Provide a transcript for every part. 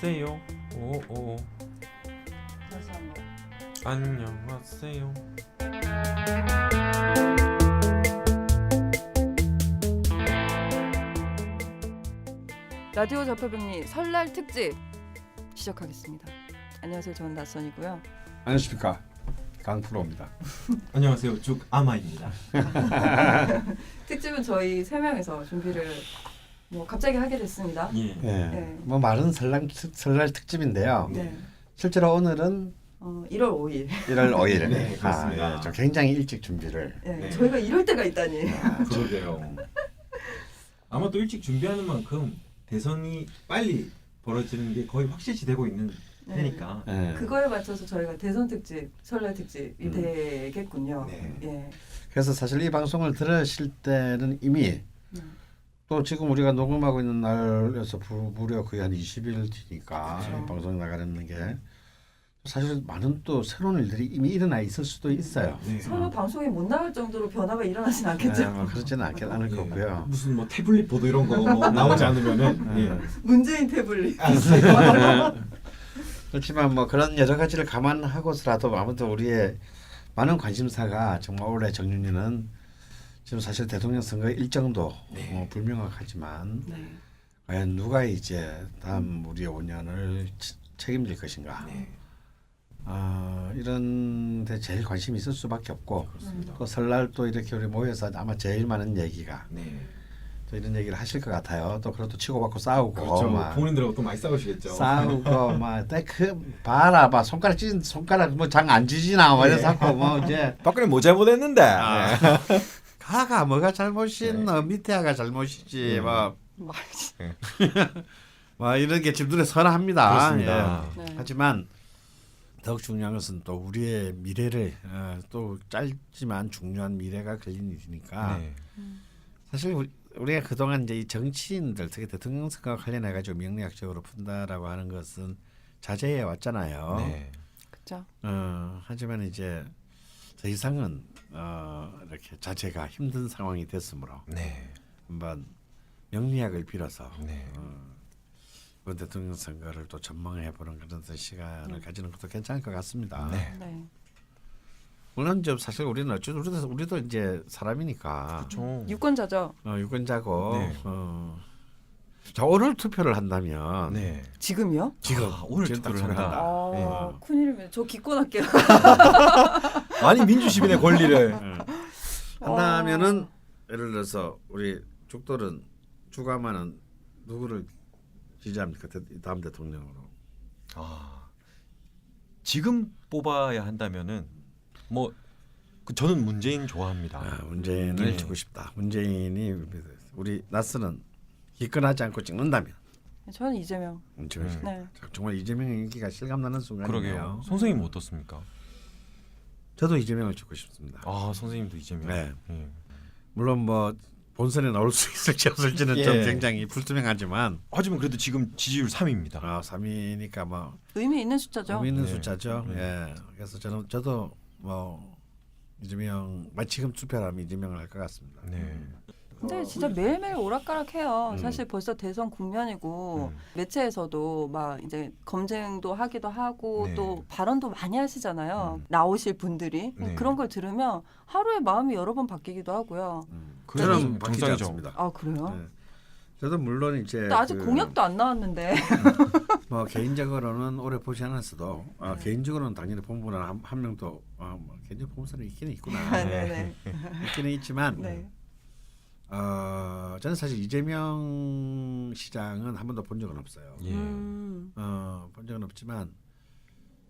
안녕하세요. 오오. 다시 한번. 안녕하세요. 라디오 자폐병리 설날 특집 시작하겠습니다. 안녕하세요. 저는 낯선이고요. 안녕하십니까, 강프로입니다. 안녕하세요. 죽아마입니다. 특집은 저희 세 명에서 준비를 갑자기 하게 됐습니다. 예. 예, 네. 뭐 말은 설날 특집인데요. 네. 실제로 오늘은 1월 5일. 1월 5일. 네, 그렇습니다. 저 굉장히 일찍 준비를. 네. 네. 저희가 이럴 때가 있다니. 그러게요. 아마 또 일찍 준비하는 만큼 대선이 빨리 벌어지는 게 거의 확실시 되고 있는 네. 테니까. 예. 그거에 맞춰서 저희가 대선 특집, 설날 특집이 음. 되겠군요. 네. 예. 그래서 사실 이 방송을 들으실 때는 이미 또 지금 우리가 녹음하고 있는 날에서 무려 거의 한 20일 뒤니까 그렇죠. 이 방송이 나가는 게 사실 많은 또 새로운 일들이 이미 일어나 있을 수도 있어요. 네. 설마 방송에 못 나갈 정도로 변화가 일어나진 않겠죠? 뭐 그렇지는 않을 예. 거고요. 무슨 뭐 태블릿 보드 이런 거 뭐 나오지 않으면은 예. 문재인 태블릿. 그렇지만 뭐 그런 여러 가지를 감안하고서라도 아무튼 우리의 많은 관심사가 정말 올해 정윤이는 지금 사실 대통령 선거 일정도 네. 불명확하지만 네. 과연 누가 이제 다음 우리의 5년을 책임질 것인가 네. 이런 데 제일 관심이 있을 수밖에 없고 그렇습니다. 또 설날 또 이렇게 우리 모여서 아마 제일 많은 얘기가 네. 또 이런 얘기를 하실 것 같아요. 또 그것도 치고받고 싸우고 그렇죠. 막 부모님들하고 또 많이 싸우시겠죠. 싸우고 막그 봐라 봐 손가락 찢은 손가락 뭐 장 안 찢이나 뭐 이래서 자꾸 뭐 이제 박근혜 뭐 잘못했는데. 가가 뭐가 잘못이노 밑에 아가 잘못이지 뭐 말지. 뭐 이런 게 지금 눈에 선합니다. 그렇습니다. 예. 네. 하지만 더욱 중요한 것은 또 우리의 미래를 또 짧지만 중요한 미래가 걸린 일이니까 네. 사실 우리가 그동안 이제 이 정치인들 특히 대통령 선거와 관련해 가지고 명리학적으로 푼다라고 하는 것은 자제해 왔잖아요. 네. 그렇죠. 하지만 이제 더 이상은 이렇게 자제가 힘든 상황이 됐으므로 네. 한번 명리학을 빌어서 네. 이번 대통령 선거를 또 전망해보는 그런 시간을 가지는 것도 괜찮을 것 같습니다. 네. 네. 물론 좀 사실 우리는 우리도 이제 사람이니까 그렇죠. 유권자죠. 유권자고 네. 자 오늘 투표를 한다면 네. 지금요? 지금 오늘 지금 딱 투표를 한다. 아, 큰일이면 저 기권할게요. 아니 민주시민의 권리를. 한다면은 예를 들어서 우리 죽돌은 주가마는 누구를 지지합니까? 다음 대통령으로. 지금 뽑아야 한다면은 저는 문재인 좋아합니다. 문재인을 네. 주고 싶다. 문재인이 우리 나스는 기권하지 않고 찍는다면 저는 이재명. 문재인. 네. 정말 이재명의 인기가 실감나는 순간이에요. 그러게요. 선생님은 어떻습니까? 저도 이재명을 찍고 싶습니다. 선생님도 이재명. 네. 예. 물론 뭐 본선에 나올 수 있을지 없을지는 예. 좀 굉장히 불투명하지만 하지만 그래도 지금 지지율 3위입니다. 3위니까 뭐 의미 있는 숫자죠. 의미 있는 네. 숫자죠. 네. 예. 그래서 저도 뭐 이재명 지금 투표하면 이재명을 할 것 같습니다. 네. 근데 진짜 매일매일 오락가락해요. 음. 사실 벌써 대선 국면이고 음. 매체에서도 막 이제 검증도 하기도 하고 네. 또 발언도 많이 하시잖아요. 나오실 분들이 네. 그런 걸 들으면 하루에 마음이 여러 번 바뀌기도 하고요. 그거는 저는 바뀌지 정상이죠. 않습니다. 아 그래요? 네. 저도 물론 이제 근데 아직 공약도 안 나왔는데. 뭐 개인적으로는 올해 보지 않았어도 네. 개인적으로는 당연히 본부는 한 명도 뭐 개인적 본부는 있기는 있구나. 네네. 있기는 있지만 네. 저는 사실 이재명 시장은 한 번도 본 적은 없어요. 예. 본 적은 없지만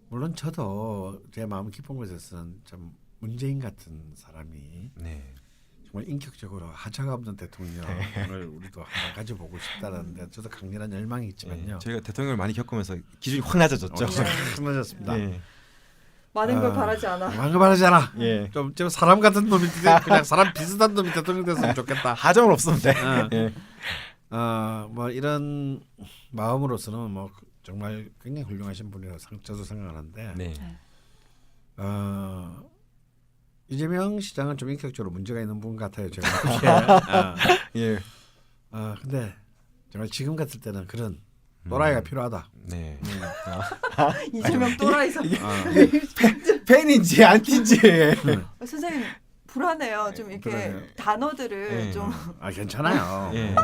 물론 저도 제 마음 깊은 곳에서는 좀 문재인 같은 사람이 네. 정말 인격적으로 하자가 없는 대통령을 우리도 한번 가져보고 싶다는데 저도 강렬한 열망이 있지만요. 저희가 대통령을 많이 겪으면서 기준이 확 낮아졌죠. 끝나졌습니다. 예. 많은 걸 바라지 않아. 많은 거 바라잖아. 예. 좀 사람 같은 놈이 그냥 사람 비슷한 놈이 대통령 됐으면 좋겠다. 하정은 없으면 돼. 예. 예. 뭐 이런 마음으로서는 뭐 정말 굉장히 훌륭하신 분이라고 저도 생각하는데 네. 이재명 시장은 좀 인격적으로 문제가 있는 분 같아요. 제가 보기에. 예. 근데 정말 지금 같을 때는 그런 또라이가 필요하다. 네. 이재명 또라이서 팬인지 안티인지. 선생님 불안해요. 좀 이렇게 그래요. 단어들을 네. 좀 괜찮아요. 예.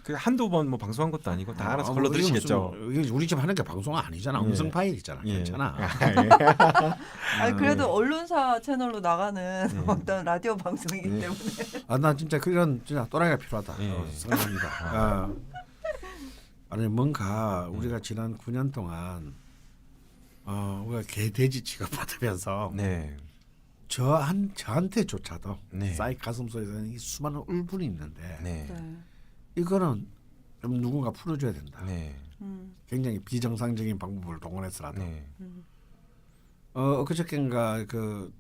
그 한두 번 뭐 방송한 것도 아니고 다 알아서 걸러 들으시겠죠. 이게 우리 집 하는 게 방송 아니잖아. 예. 음성 파일이잖아. 예. 괜찮아. 아니 그래도 언론사 채널로 나가는 네. 어떤 라디오 방송이기 네. 때문에 난 진짜 그런 진짜 또라이가 필요하다. 예. 생각합니다. 아니 뭔가 우리가 지난 9년 동안 우리가 개돼지 취급받으면서 네. 저한테조차도 네. 싸이 가슴속에서는 이 수많은 울분이 있는데 네. 네. 이거는 좀 누군가 풀어줘야 된다. 네. 굉장히 비정상적인 방법을 동원해서라도 네. 엊그저께인가 그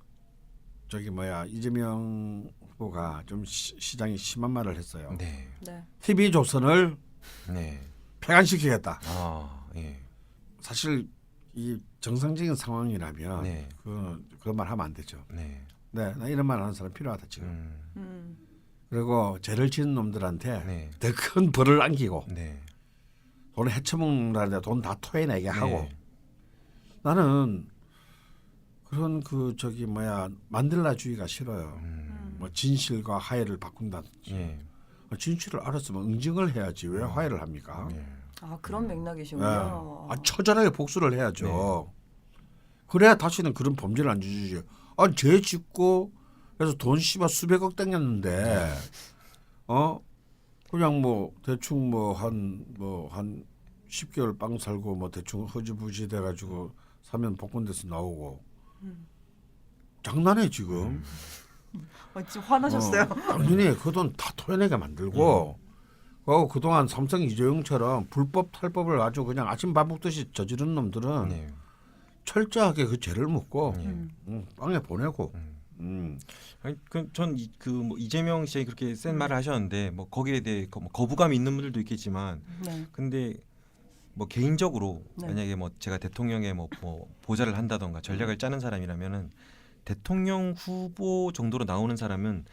저기 뭐야 이재명 후보가 좀 시장이 심한 말을 했어요. 네. 네. TV 조선을 네. 폐간시키겠다. 아, 예. 사실 이 정상적인 상황이라면 네. 그런 말 하면 안 되죠. 네. 네, 나 이런 말 하는 사람 필요하다 지금. 음. 그리고 죄를 지은 놈들한테 네. 더 큰 벌을 안기고 네. 돈을 헤쳐먹는다는데 돈 다 토해내게 하고 네. 나는 그런 그 저기 뭐야 만델라주의가 싫어요. 뭐 진실과 화해를 바꾼다든지 예. 진실을 알았으면 응징을 해야지 왜 화해를 합니까? 예. 아 그런 맥락이시군요. 처절하게 복수를 해야죠. 그래야 다시는 그런 범죄를 안 저지르지. 죄 짓고 그래서 돈 씨발 수백억 땡겼는데 그냥 뭐 대충 뭐 한 10개월 빵 살고 뭐 대충 허지부지 돼가지고 사면 복권돼서 나오고 장난해 지금. 지금 화나셨어요. 당연히 그 돈 다 토해내게 만들고 그동안 삼성 이재용처럼 불법 탈법을 아주 그냥 아침 밥 먹듯이 저지른 놈들은 네. 철저하게 그 죄를 묻고 예. 빵에 보내고 아니 전뭐 이재명 씨가 그렇게 센 말을 하셨는데 뭐 거기에 대해 뭐 거부감이 있는 분들도 있겠지만 네. 근데 뭐 개인적으로 네. 만약에 뭐 제가 대통령의 뭐 보좌를 한다던가 전략을 짜는 사람이라면은 대통령 후보 정도로 나오는 사람은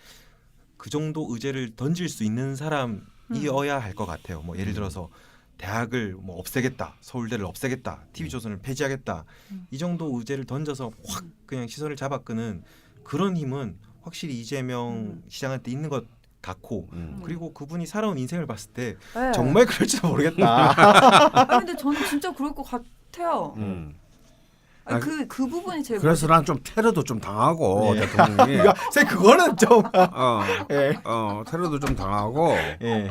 그 정도 의제를 던질 수 있는 사람이어야 할 것 같아요. 뭐 예를 들어서 대학을 뭐 없애겠다, 서울대를 없애겠다, TV조선을 폐지하겠다 이 정도 의제를 던져서 확 그냥 시선을 잡아끄는 그런 힘은 확실히 이재명 시장한테 있는 것 같고 그리고 그분이 살아온 인생을 봤을 때 네. 정말 그럴지도 모르겠다. 아 근데 저는 진짜 그럴 것 같아요. 아니, 그 부분이 제일 그래서 난 좀 테러도 좀 당하고 대통령이 선생님 그거는 좀. 테러도 좀 당하고 예.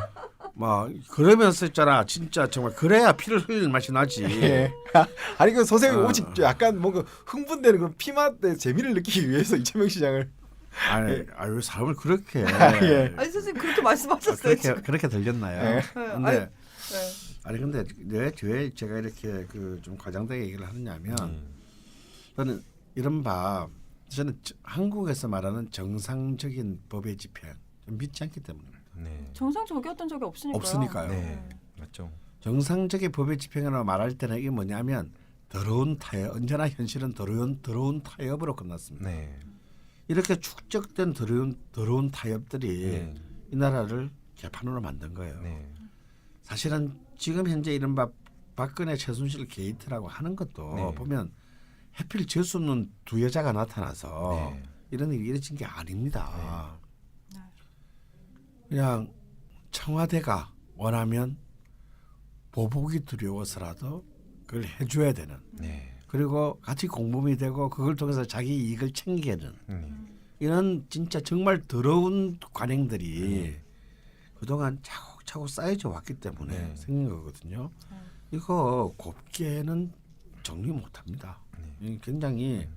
막 그러면서 있잖아 진짜 정말 그래야 피를 흘릴 맛이 나지. 예. 아니 그 선생님 오직 약간 뭔가 흥분되는 그런 피맛의 재미를 느끼기 위해서 이재명 시장을. 왜 사람을 그렇게 예. 아니 선생님 그렇게 말씀하셨어요. 지금. 그렇게 들렸나요? 예. 근데 아니, 근데 왜 제가 이렇게 그 좀 과장되게 얘기를 하느냐면 저는 이른바 저는 한국에서 말하는 정상적인 법의 집행 좀 믿지 않기 때문입니다. 네. 정상적이었던 적이 없으니까요. 없으니까요. 네. 맞죠. 정상적인 법의 집행이라고 말할 때는 이게 뭐냐면 더러운 타협, 언제나 현실은 더러운 타협으로 끝났습니다. 네. 이렇게 축적된 더러운 타협들이 네. 이 나라를 개판으로 만든 거예요. 네. 사실은 지금 현재 이른바 박근혜 최순실 게이트라고 하는 것도 네. 보면 해필 재수 없는 두 여자가 나타나서 네. 이런 일이 이루어진 게 아닙니다. 네. 그냥 청와대가 원하면 보복이 두려워서라도 그걸 해줘야 되는 네. 그리고 같이 공범이 되고 그걸 통해서 자기 이익을 챙기는 이런 진짜 정말 더러운 관행들이 그동안 차곡차곡 쌓여져 왔기 때문에 네. 생긴 거거든요. 이거 곱게는 정리 못합니다. 굉장히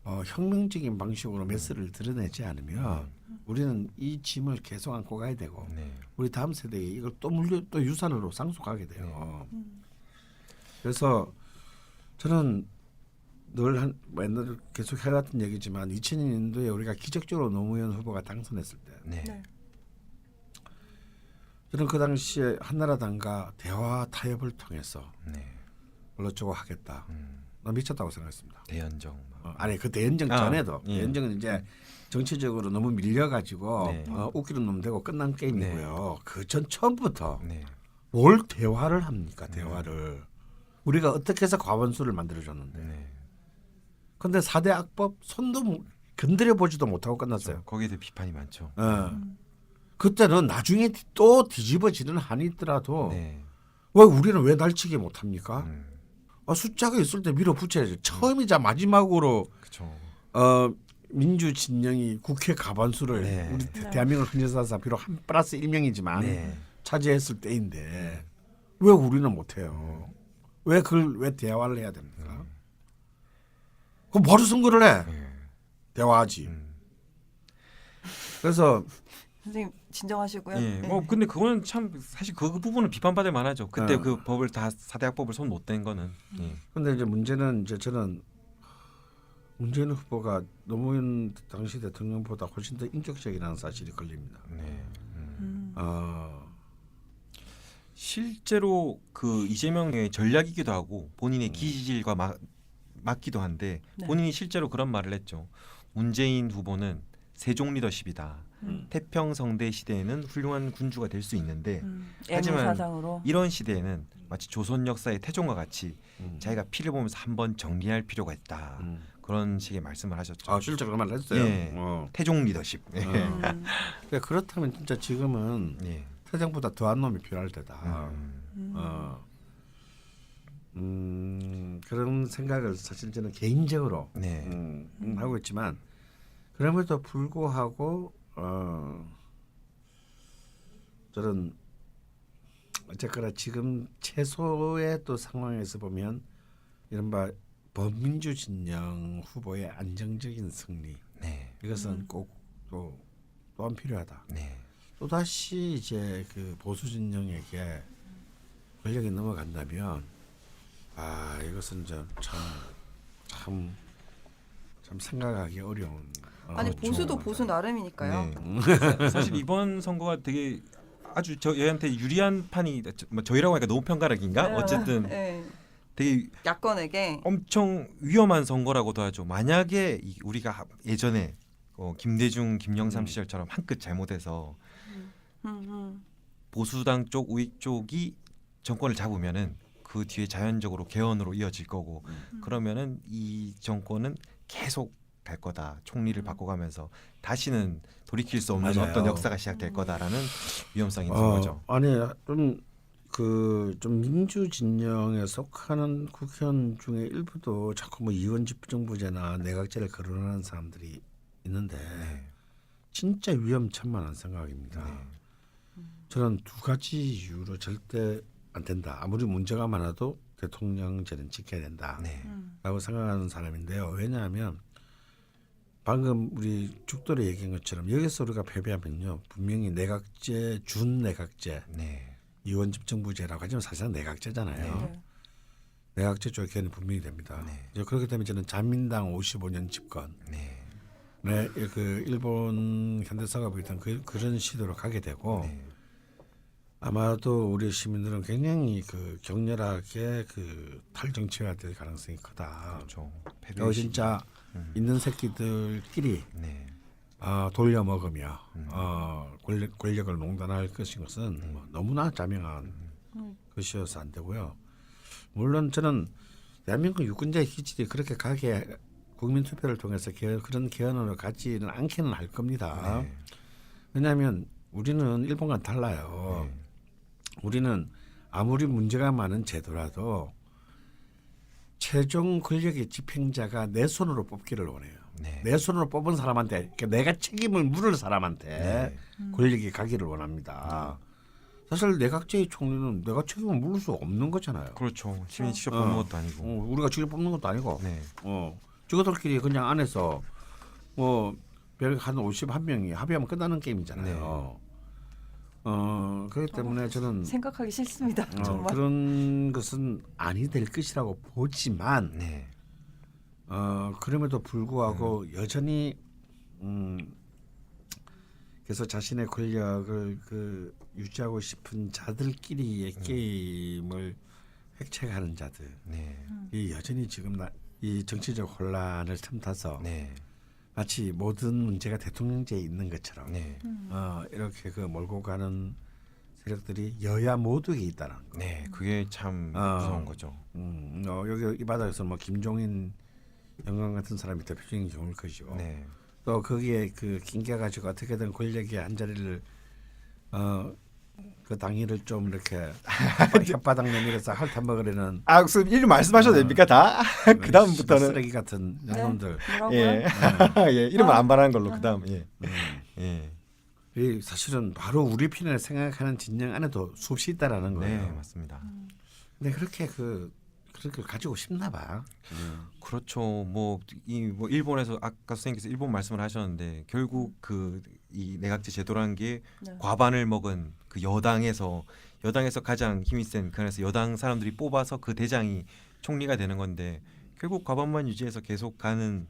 혁명적인 방식으로 메시지를 드러내지 않으면 우리는 이 짐을 계속 안고 가야 되고 네. 우리 다음 세대에 이걸 또 유산으로 상속하게 돼요. 그래서 저는 늘 맨날 계속 해왔던 얘기지만 2002년도에 우리가 기적적으로 노무현 후보가 당선했을 때 네. 네. 저는 그 당시에 한나라당과 대화 타협을 통해서 네. 어쩌고 하겠다. 난 미쳤다고 생각했습니다. 대연정. 아니 그 대연정 전에도 예. 대연정은 이제 정치적으로 너무 밀려가지고 네. 웃기는 놈 되고 끝난 게임이고요. 그 전 처음부터 네. 뭘 대화를 합니까? 대화를 우리가 어떻게 해서 과반수를 만들어줬는데. 네. 근데 4대 악법 손도 건드려 보지도 못하고 끝났어요. 거기에 대해 비판이 많죠. 그때는 나중에 또 뒤집어지는 한이 있더라도 네. 왜 우리는 왜 날치기 못합니까? 음. 숫자가 있을 때 밀어붙여야죠. 처음이자 마지막으로 그렇죠. 민주 진영이 국회 가반수를 네. 우리 대한민국 헌정사상 비록 한 플러스 1명이지만 네. 차지했을 때인데 왜 우리는 못해요? 왜 그걸 왜 대화를 해야 됩니까? 그럼 바로 선거를 해. 네. 대화하지. 그래서 선생님 진정하시고요. 예. 네. 뭐 근데 그거는 참 사실 그 부분은 비판받을 만하죠. 그때 어. 그 법을 다 4대 악법을 손 못 댄 거는. 예. 근데 이제 문제는 이제 저는 문재인 후보가 노무현 당시 대통령보다 훨씬 더 인격적이라는 사실이 걸립니다. 네. 실제로 그 이재명의 전략이기도 하고 본인의 기질과 맞기도 한데 네. 본인이 실제로 그런 말을 했죠. 문재인 후보는 세종 리더십이다. 태평성대 시대에는 훌륭한 군주가 될 수 있는데 하지만 애무사상으로 이런 시대에는 마치 조선 역사의 태종과 같이 자기가 피를 보면서 한번 정리할 필요가 있다. 그런 식의 말씀을 하셨죠. 아 실제 그런 말을 했어요. 예. 태종 리더십. 예. 그러니까 그렇다면 진짜 지금은 예. 태정보다 더한 놈이 필요할 때다. 그런 생각을 사실 저는 개인적으로 네. 하고 있지만 그럼에도 불구하고 저는 어쨌거나 지금 최소의 또 상황에서 보면 이른바 범민주 진영 후보의 안정적인 승리 네. 이것은 꼭 또한 필요하다. 네. 또 다시 이제 그 보수 진영에게 권력이 넘어간다면 이것은 참 생각하기 어려운. 아니 그렇죠. 보수도 보수 나름이니까요. 네. 사실 이번 선거가 되게 아주 저희한테 유리한 판이 뭐 저희라고 하니까 너무 편가르기인가? 네. 어쨌든 네. 되게 야권에게 엄청 위험한 선거라고도 하죠. 만약에 우리가 예전에 김대중, 김영삼 시절처럼 한 끗 잘못해서 보수당 쪽, 우익 쪽이 정권을 잡으면은 그 뒤에 자연적으로 개헌으로 이어질 거고 그러면은 이 정권은 계속 갈 거다. 총리를 바꿔가면서 다시는 돌이킬 수 없는 맞아요. 어떤 역사가 시작될 거다라는 위험성이 있는 거죠. 아니 좀 민주 진영에 속하는 국회의원 중에 일부도 자꾸 뭐 이원 집정부제나 내각제를 거론하는 사람들이 있는데 진짜 위험천만한 생각입니다. 저는 두 가지 이유로 절대 안 된다. 아무리 문제가 많아도 대통령제는 지켜야 된다라고 생각하는 사람인데요. 왜냐하면 방금 우리 죽돌이 얘기한 것처럼 여기서 우리가 패배하면요. 분명히 내각제, 준내각제, 이원 집정부제라고 하지만 사실은 내각제잖아요. 네. 내각제 쪽에 개헌이 분명히 됩니다. 이제 그렇기 때문에 저는 자민당 55년 집권, 그 일본 현대사가 있던 그런 시도로 가게 되고 아마도 우리 시민들은 굉장히 그 격렬하게 그 탈정치화될 가능성이 크다. 그렇죠. 진짜 있는 새끼들끼리 돌려 먹으며 권력을 농단할 것인 뭐 너무나 자명한 것이어서 안 되고요. 물론 저는 대한민국 유권자의 기질이 그렇게 가게 국민 투표를 통해서 그런 개헌으로 가지는 않기는 할 겁니다. 왜냐하면 우리는 일본과는 달라요. 우리는 아무리 문제가 많은 제도라도 최종 권력의 집행자가 내 손으로 뽑기를 원해요. 내 손으로 뽑은 사람한테 그러니까 내가 책임을 물을 사람한테 권력이 가기를 원합니다. 사실 내각제의 총리는 내가 책임을 물을 수 없는 거잖아요. 그렇죠. 시민이 직접 뽑는 것도 아니고. 우리가 직접 뽑는 것도 아니고. 저것들끼리 그냥 안에서 뭐 한 51명이 합의하면 끝나는 게임이잖아요. 그렇기 때문에 저는 생각하기 싫습니다. 정말. 그런 것은 아니 될 것이라고 보지만 그럼에도 불구하고 여전히 그래서 자신의 권력을 유지하고 싶은 자들끼리의 게임을 획책하는 자들이 여전히 지금 이 정치적 혼란을 틈타서 마치 모든 문제가 대통령제에 있는 것처럼 이렇게 몰고 가는 세력들이 여야 모두에 있다는 거. 네, 그게 참 무서운 거죠. 여기 이 바닥에서 뭐 김종인 영광 같은 사람이 대표적인 경우일 것이고 네, 또 거기에 그 낑겨 가지고 어떻게든 권력의 한 자리를 그 당일을 좀 이렇게 혓바닥 내밀어서 핥아 먹으려는 그럼 이름 말씀하셔도 됩니까 다? 그 다음부터는 쓰레기 같은 양놈들. 뭐라고요? 예, 예, 이름은 안 말하는 걸로 그 다음 예, 예, 이 사실은 바로 우리 편을 생각하는 진영 안에도 수없이 있다라는 거예요. 네, 맞습니다. 근데 그렇게 그렇게 가지고 싶나 봐. 그렇죠. 뭐 일본에서 아까 선생님께서 일본 말씀을 하셨는데 결국 그 이 내각제 제도라는 게 네. 과반을 먹은 그 여당에서 가장 힘이 센 그 안에서 여당 사람들이 뽑아서 그 대장이 총리가 되는 건데 결국 과반만 유지해서 계속 가는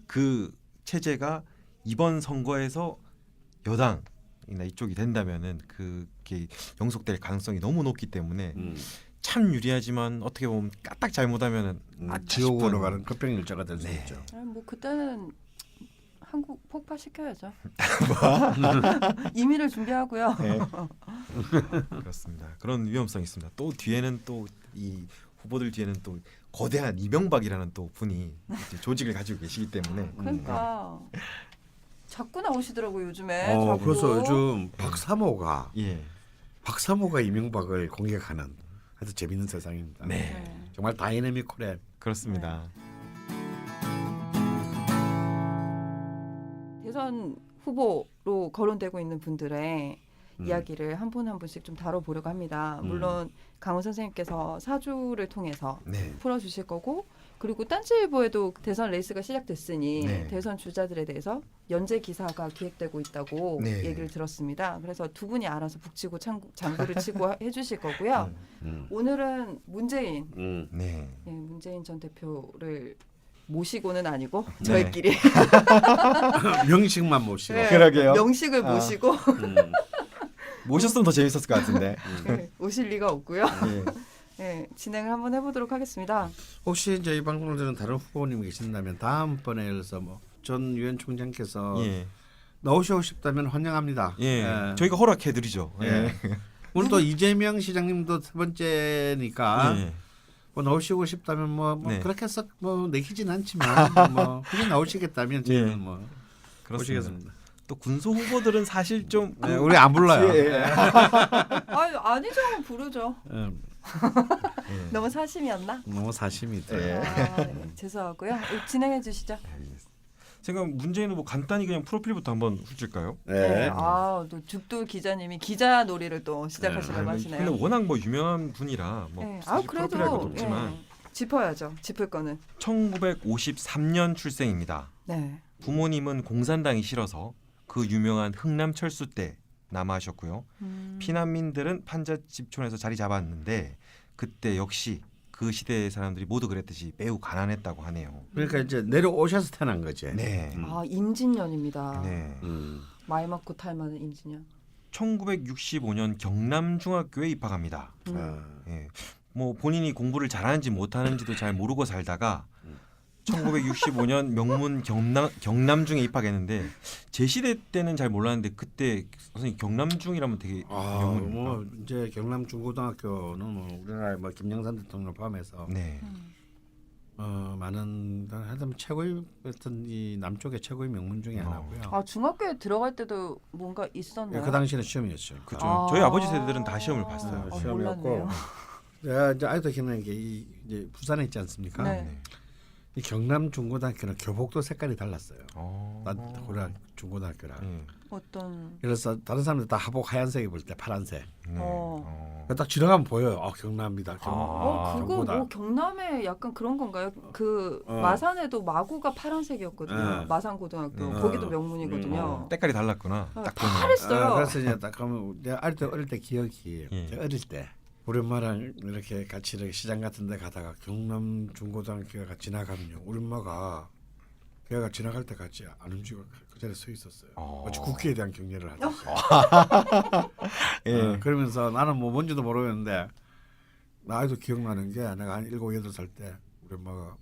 그 체제가 이번 선거에서 여당이나 이쪽이 된다면은 그게 영속될 가능성이 너무 높기 때문에 참 유리하지만 어떻게 보면 까딱 잘못하면은 지옥으로 싶은- 가는 급병일자가 될 수 네. 있죠. 아니, 뭐 그때는 한국 폭파시켜야죠. 이민을 준비하고요. 그렇습니다. 그런 위험성이 있습니다. 또 뒤에는 또 이 후보들 뒤에는 또 거대한 이명박이라는 또 분이 이제 조직을 가지고 계시기 때문에 그러니까 자꾸 나오시더라고요 요즘에. 자꾸. 그래서 요즘 박사모가 예, 이명박을 공격하는 아주 재밌는 세상입니다. 네, 네. 정말 다이내믹 코리아. 그렇습니다. 대선 후보로 거론되고 있는 분들의 이야기를 한 분 한 분씩 좀 다뤄보려고 합니다. 물론 강훈 선생님께서 사주를 통해서 네, 풀어주실 거고 그리고 딴지일보에도 대선 레이스가 시작됐으니 네. 대선 주자들에 대해서 연재 기사가 기획되고 있다고 네. 얘기를 들었습니다. 그래서 두 분이 알아서 북치고 장구를 치고 해주실 거고요. 오늘은 문재인, 네, 예, 문재인 전 대표를 모시고는 아니고 네. 저희끼리 명식만 모시고. 네, 그러게요. 명식을 모시고 모셨으면 더 재밌었을 것 같은데. 네, 오실 리가 없고요. 예. 네, 진행을 한번 해보도록 하겠습니다. 혹시 이제 이 방송을 들은 다른 후보님이 계신다면 다음번에 그래서 뭐 전 유엔 총장께서 예, 나오시고 싶다면 환영합니다. 예, 저희가 허락해드리죠. 예. 오늘 또 이재명 시장님도 세 번째니까 예. 뭐 나오시고 싶다면 뭐 네. 그렇게 썩 뭐 내키진 않지만 뭐 굳이 나오시겠다면 저희는 예. 뭐 그렇습니다. 모시겠습니다. 또 군소 후보들은 사실 좀 네, 우리 안 불러요. 예. 아니죠, 부르죠. 예, 너무 사심이었나? 너무 사심이 있다. 예. 네, 죄송하고요. 진행해 주시죠. 제가 문재인 후보 간단히 그냥 프로필부터 한번 훑을까요? 네. 또 죽돌 기자님이 기자 놀이를 또 시작하시려고 하시네요. 근데 워낙 뭐 유명한 분이라 뭐 네. 사실 프로필할 것도 그래도 없지만 짚어야죠. 짚을 거는. 1953년 출생입니다. 네. 부모님은 공산당이 싫어서 그 유명한 흥남철수 때 남아하셨고요. 피난민들은 판자집촌에서 자리 잡았는데 그때 역시 그 시대의 사람들이 모두 그랬듯이 매우 가난했다고 하네요. 그러니까 이제 내려오셔서 태어난 거지. 네. 임진년입니다. 네. 말 맞고 탈 많은 임진년. 1965년 경남중학교에 입학합니다. 예. 뭐 본인이 공부를 잘하는지 못하는지도 잘 모르고 살다가 1965년 명문 경남중에 입학했는데 제 시대 때는 잘 몰랐는데 그때 선생님 경남중이라면 되게 명문입니까? 뭐 이제 경남 중고등학교는 뭐 우리나라 뭐 김영삼 대통령을 포함해서 네. 많은 하여튼 최고의 어떤 이 남쪽의 최고의 명문 중에 하나고요. 중학교에 들어갈 때도 뭔가 있었나요? 그 당시에는 시험이었죠. 그죠. 저희 아버지 세대들은 다 시험을 봤어요. 시험이었고 몰랐네요. 내가 이제 아직도 기억나는 게 이제 부산에 있지 않습니까? 네. 이 경남 중고등학교는 교복도 색깔이 달랐어요. 어. 난 고려 중고등학교랑. 예. 어떤 그래서 다른 사람들 다 하복 하얀색 입을 때 파란색. 네. 어. 딱 지나가면 보여요. 경남입니다. 그거 경보다. 뭐 경남에 약간 그런 건가요? 그 어. 마산에도 마구가 파란색이었거든요. 네. 마산고등학교 네. 거기도 명문이거든요. 때깔이 달랐구나. 딱 보면. 파랬어요. 그래서 이제 딱 그러면 내가 어릴 때 기억이 예. 제가 어릴 때 우리 엄마랑 이렇게 같이 이렇게 시장 같은 데 가다가 경남 중고등학교가 지나가면요. 우리 엄마가 걔가 지나갈 때까지 안 움직이고 그 자리에 서 있었어요. 마치 국기에 대한 경례를 하셨어요. 예. 그러면서 나는 뭐 뭔지도 모르겠는데 나 아직도 기억나는 게 내가 한 7, 8살 때 우리 엄마가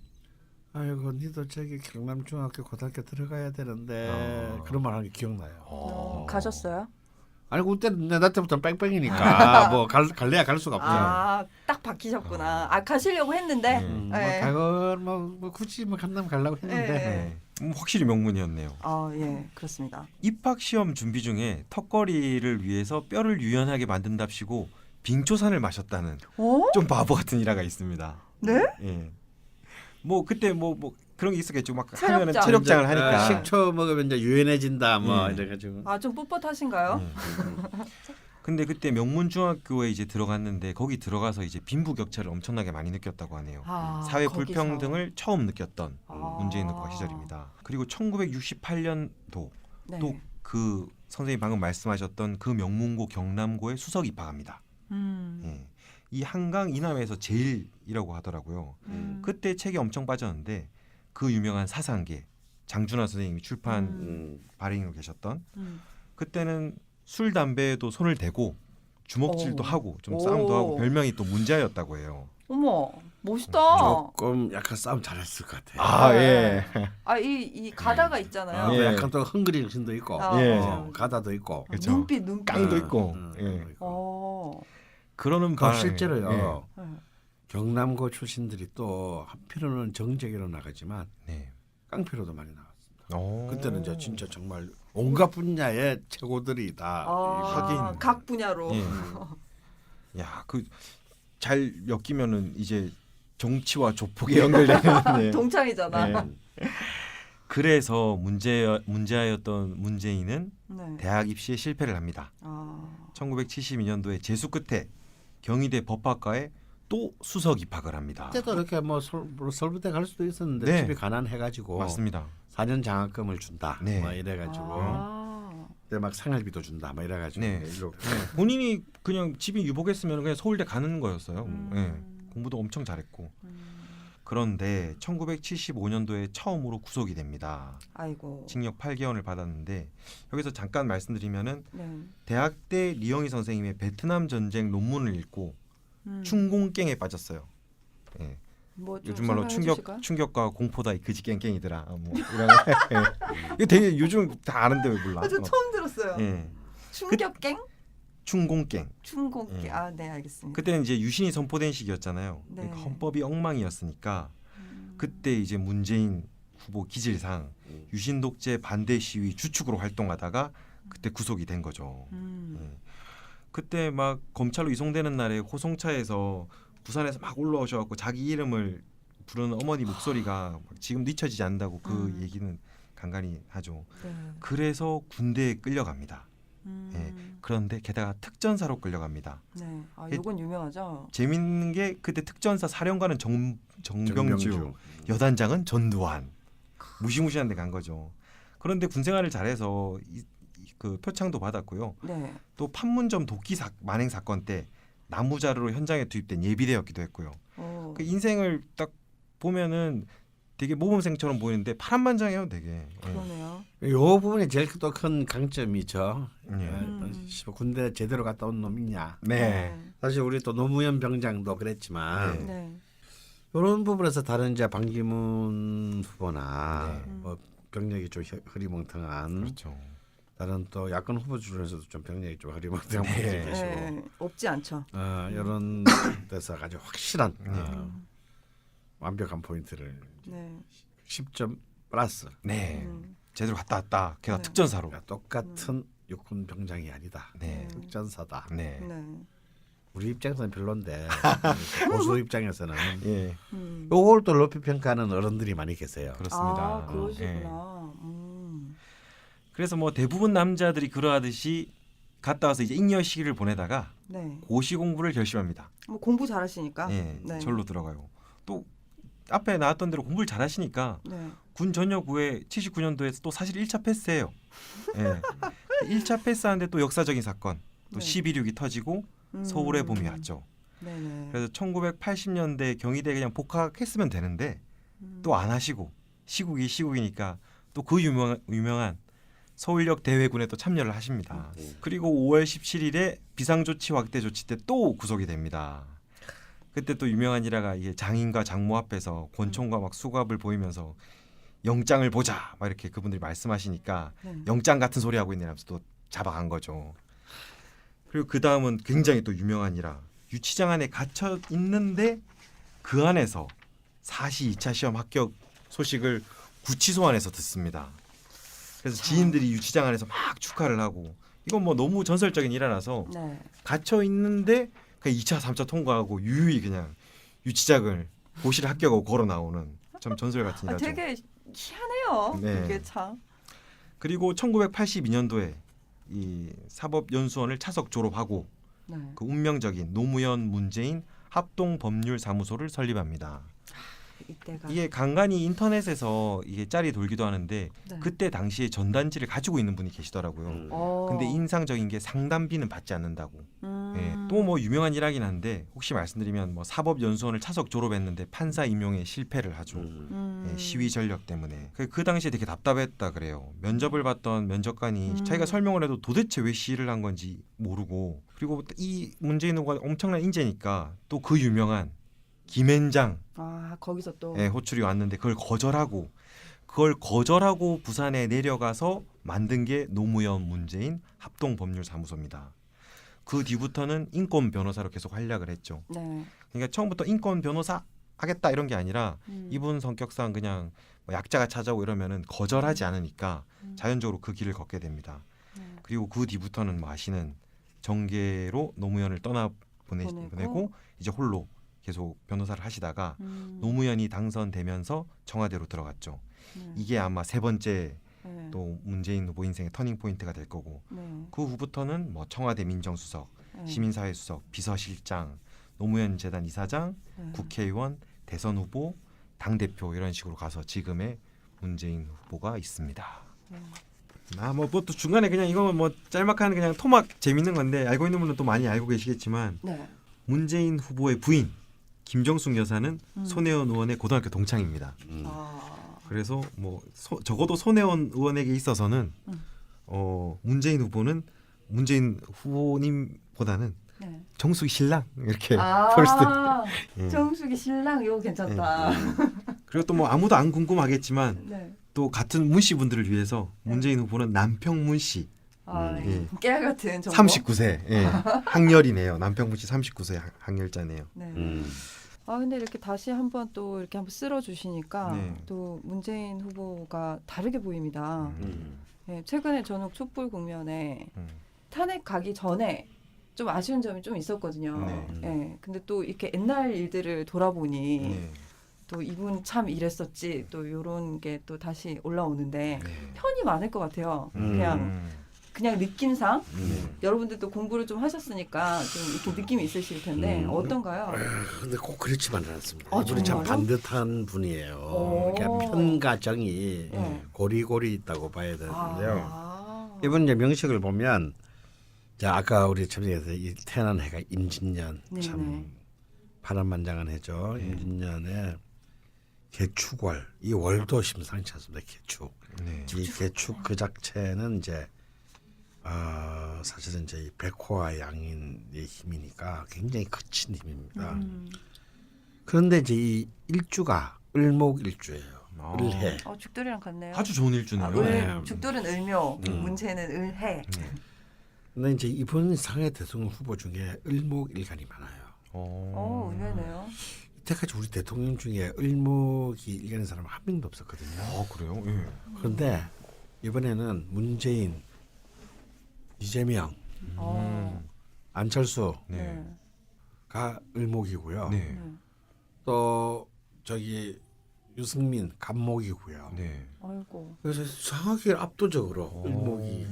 아이고 니도 저기 경남중학교 고등학교 들어가야 되는데 그런 말 하는 게 기억나요. 가셨어요? 아니 그때는 나 때부터 뺑뺑이니까 뭐 갈래야 갈 수가 없죠. 딱 박히셨구나. 가시려고 했는데. 네. 뭐 굳이 뭐 간다면 가려고 했는데 네. 확실히 명문이었네요. 예, 그렇습니다. 입학 시험 준비 중에 턱걸이를 위해서 뼈를 유연하게 만든답시고 빙초산을 마셨다는 어? 좀 바보 같은 일화가 있습니다. 네? 예. 뭐 그때 뭐 그런 게 있었겠죠. 막 체력장. 하면은 체력장을 하니까. 식초 먹으면 이제 유연해진다 뭐 예. 이래가지고. 좀 뻣뻣하신가요? 예. 근데 그때 명문중학교에 이제 들어갔는데 거기 들어가서 이제 빈부격차를 엄청나게 많이 느꼈다고 하네요. 사회 거기서. 불평등을 처음 느꼈던 문재인 후보가 아. 시절입니다. 그리고 1968년도 네. 또 그 선생님 방금 말씀하셨던 그 명문고 경남고에 수석 입학합니다. 예. 이 한강 이남에서 제일이라고 하더라고요. 그때 책이 엄청 빠졌는데 그 유명한 사상계 장준하 선생님이 출판 발행으로 계셨던 그때는 술 담배에도 손을 대고 주먹질도 오. 하고 좀 오. 싸움도 하고 별명이 또 문자였다고 해요. 어머, 멋있다. 조금 약간 싸움 잘했을 것 같아요. 아 네. 예. 이 가다가 있잖아요. 예. 약간 또 헝그리 정신도 있고 예. 가다도 있고 그렇죠. 눈빛. 깡도 있고. 예. 깡도 있고. 그러는 그 바람에 실제로요. 네. 경남고 출신들이 또 한편으로는 정재계로 나가지만 네. 깡패로도 많이 나왔습니다. 오. 그때는 이제 진짜 정말 온갖 분야의 최고들이 다 하긴. 각 분야로. 예. 야, 그 잘 엮이면은 이제 정치와 조폭에 연결되는. 네. 동창이잖아. 네. 그래서 문제아였던 문재인은 네. 대학 입시에 실패를 합니다. 1972년도에 재수 끝에 경희대 법학과에 또 수석 입학을 합니다. 그때도 이렇게 뭐 서울대 갈 수도 있었는데 네. 집이 가난해가지고 맞습니다. 4년 장학금을 준다. 네. 뭐 이래가지고 근데 막 생활비도 준다. 뭐 이래가지고 네. 이렇게. 본인이 그냥 집이 유복했으면 그냥 서울대 가는 거였어요. 예. 공부도 엄청 잘했고. 그런데 1975년도에 처음으로 구속이 됩니다. 아이고. 징역 8개월을 받았는데 여기서 잠깐 말씀드리면은 네. 대학 때 리영희 선생님의 베트남 전쟁 논문을 읽고 춘공깽에 빠졌어요. 예. 뭐좀 요즘 말로 설명해 주실까요? 충격과 공포다 이 그지 깽깽이더라. 뭐 이런. 예. 이거 되게 요즘 다 아는데 왜 몰라? 저 처음 들었어요. 예. 충격갱? 춘공깽. 충공갱. 예. 네, 알겠습니다. 그때는 이제 유신이 선포된 시기였잖아요. 네. 그러니까 헌법이 엉망이었으니까 그때 이제 문재인 후보 기질상 유신 독재 반대 시위 주축으로 활동하다가 그때 구속이 된 거죠. 예. 그때 막 검찰로 이송되는 날에 호송차에서 부산에서 막 올라오셔갖고 자기 이름을 부르는 어머니 목소리가 지금도 잊혀지지 않는다고 그 얘기는 간간히 하죠. 네. 그래서 군대에 끌려갑니다. 예. 그런데 게다가 특전사로 끌려갑니다. 네. 이건 유명하죠. 재밌는 게 그때 특전사 사령관은 정병주, 여단장은 전두환. 무시무시한 데 간 거죠. 그런데 군생활을 잘해서 그 표창도 받았고요. 네. 또 판문점 도끼 만행 사건 때 나무자루로 현장에 투입된 예비대였기도 했고요. 그 인생을 딱 보면은 되게 모범생처럼 보이는데 파란만장해요, 되게. 예. 그러네요. 이 부분이 제일 또 큰 강점이죠. 군대 제대로 갔다 온 놈이냐. 네. 사실 우리 또 노무현 병장도 그랬지만 네. 이런 부분에서 다른 이제 반기문 후보나 네. 뭐 병력이 좀 흐리멍텅한 그렇죠. 다른 또 야권 후보 중에서도 좀 병력이 좀 흐리멍텅한 네. 분들이 계시고 네. 없지 않죠. 이런 데서 아주 확실한 네. 완벽한 포인트를 네. 10점 플러스. 네. 제대로 갔다 왔다. 게다가 네. 특전사로. 그러니까 똑같은 육군 병장이 아니다. 네. 특전사다. 네. 네. 우리 입장에서는 별론데 보수 입장에서는 예. 요걸 또 높이 평가하는 어른들이 많이 계세요. 그렇습니다. 그러시구나. 예. 그래서 뭐 대부분 남자들이 그러하듯이 갔다 와서 이제 잉여 시기를 보내다가 네. 고시 공부를 결심합니다. 뭐 공부 잘하시니까. 예. 네. 절로 들어가요. 또 앞에 나왔던 대로 공부를 잘하시니까 네. 군 전역 후에 79년도에 또 사실 1차 패스예요. 예. 1차 패스하는데 또 역사적인 사건, 또 네. 12.6이 터지고 서울의 봄이 왔죠. 네네. 그래서 1980년대 경희대 그냥 복학했으면 되는데 또 안 하시고 시국이니까 또 그 유명한 서울역 대회군에 또 참여를 하십니다. 그리고 5월 17일에 비상조치 확대 조치 때 또 구속이 됩니다. 그때 또 유명한 일화가 이게 장인과 장모 앞에서 권총과 막 수갑을 보이면서 영장을 보자 막 이렇게 그분들이 말씀하시니까 네. 영장 같은 소리 하고 있네 하면서 또 잡아간 거죠. 그리고 그 다음은 굉장히 또 유명한 일화. 유치장 안에 갇혀 있는데 그 안에서 사시 2차 시험 합격 소식을 구치소 안에서 듣습니다. 그래서 지인들이 유치장 안에서 막 축하를 하고 이건 뭐 너무 전설적인 일화라서 네. 갇혀 있는데 그 2차, 3차 통과하고 유유히 그냥 유치장을 고시를 합격하고 걸어 나오는 참 전설 같은 일화죠. 되게 희한해요. 네. 이게 참. 그리고 1982년도에 이 사법연수원을 차석 졸업하고 네. 그 운명적인 노무현 문재인 합동법률사무소를 설립합니다. 이때가 이게 간간히 인터넷에서 이게 짤이 돌기도 하는데 네. 그때 당시에 전단지를 가지고 있는 분이 계시더라고요. 근데 인상적인 게 상담비는 받지 않는다고. 예, 또 뭐 유명한 일하긴 한데 혹시 말씀드리면 뭐 사법연수원을 차석 졸업했는데 판사 임용에 실패를 하죠. 예, 시위 전력 때문에 그 당시에 되게 답답했다 그래요. 면접을 봤던 면접관이 자기가 설명을 해도 도대체 왜 시위를 한 건지 모르고 그리고 이 문재인 후보가 엄청난 인재니까 또 그 유명한 김앤장 거기서 또 호출이 왔는데 그걸 거절하고 부산에 내려가서 만든 게 노무현 문재인 합동법률사무소입니다. 그 뒤부터는 인권 변호사로 계속 활약을 했죠. 네. 그러니까 처음부터 인권 변호사 하겠다 이런 게 아니라 이분 성격상 그냥 뭐 약자가 찾아오고 이러면은 거절하지 않으니까 자연적으로 그 길을 걷게 됩니다. 그리고 그 뒤부터는 뭐 아시는 정계로 노무현을 보내고 이제 홀로 계속 변호사를 하시다가 노무현이 당선되면서 청와대로 들어갔죠. 이게 아마 세 번째 네. 또 문재인 후보 인생의 터닝 포인트가 될 거고 네. 그 후부터는 뭐 청와대 민정수석, 네. 시민사회수석, 비서실장, 노무현 재단 이사장, 네. 국회의원, 대선 후보, 당 대표 이런 식으로 가서 지금의 문재인 후보가 있습니다. 뭐 또 중간에 그냥 이거 뭐 짤막한 그냥 토막 재밌는 건데 알고 있는 분은 또 많이 알고 계시겠지만 네. 문재인 후보의 부인 김정숙 여사는 손혜원 의원의 고등학교 동창입니다. 그래서 뭐 적어도 손혜원 의원에게 있어서는 문재인 후보는 문재인 후보님보다는 네. 정숙이 신랑 이렇게 볼 수도 있- 예. 정숙이 신랑 이거 괜찮다. 그리고 또 뭐 아무도 안 궁금하겠지만 네. 또 같은 문 씨 분들을 위해서 문재인 후보는 남평문 씨 예. 깨알 같은 정보. 39세 예. 학렬이네요. 남평문 씨 39세 학렬자네요. 네. 근데 이렇게 다시 한번 또 이렇게 한번 쓸어 주시니까 네. 또 문재인 후보가 다르게 보입니다. 네, 최근에 전국 촛불 국면에 탄핵 가기 전에 좀 아쉬운 점이 좀 있었거든요. 네. 근데 또 이렇게 옛날 일들을 돌아보니 네. 또 이분 참 이랬었지 또 이런 게 또 다시 올라오는데 네. 편이 많을 것 같아요. 그냥 느낌상 여러분들도 공부를 좀 하셨으니까 좀 이렇게 느낌이 있으실 텐데 어떤가요? 근데 꼭 그렇지만은 않습니다. 아, 이분이 참 정말요? 반듯한 분이에요. 그러니까 편과 정이 고리고리 있다고 봐야 되는데요. 이분 이제 명식을 보면 자 아까 우리 첨예에서 이 태어난 해가 임진년 참 파란만장한 해죠. 임진년에 개축월 이 월도 심상치 않습니다. 개축. 네. 이 개축 그 자체는 이제 사실은 이제 이 백호와 양인의 힘이니까 굉장히 거친 힘입니다. 그런데 이제 이 일주가 을목일주예요. 을해. 죽돌이랑 같네요. 아주 좋은 일주네요. 죽돌은 을묘, 문체는 을해. 근데 이제 이번 상해 대통령 후보 중에 을목일간이 많아요. 의외네요. 이때까지 우리 대통령 중에 을목이 일간인 사람 한 명도 없었거든요. 그래요? 예. 그런데 이번에는 문재인, 이재명, 안철수가 네. 을목이고요. 네. 또 저기 유승민 간목이고요. 네. 아이고. 그래서 이상하게 압도적으로 을목이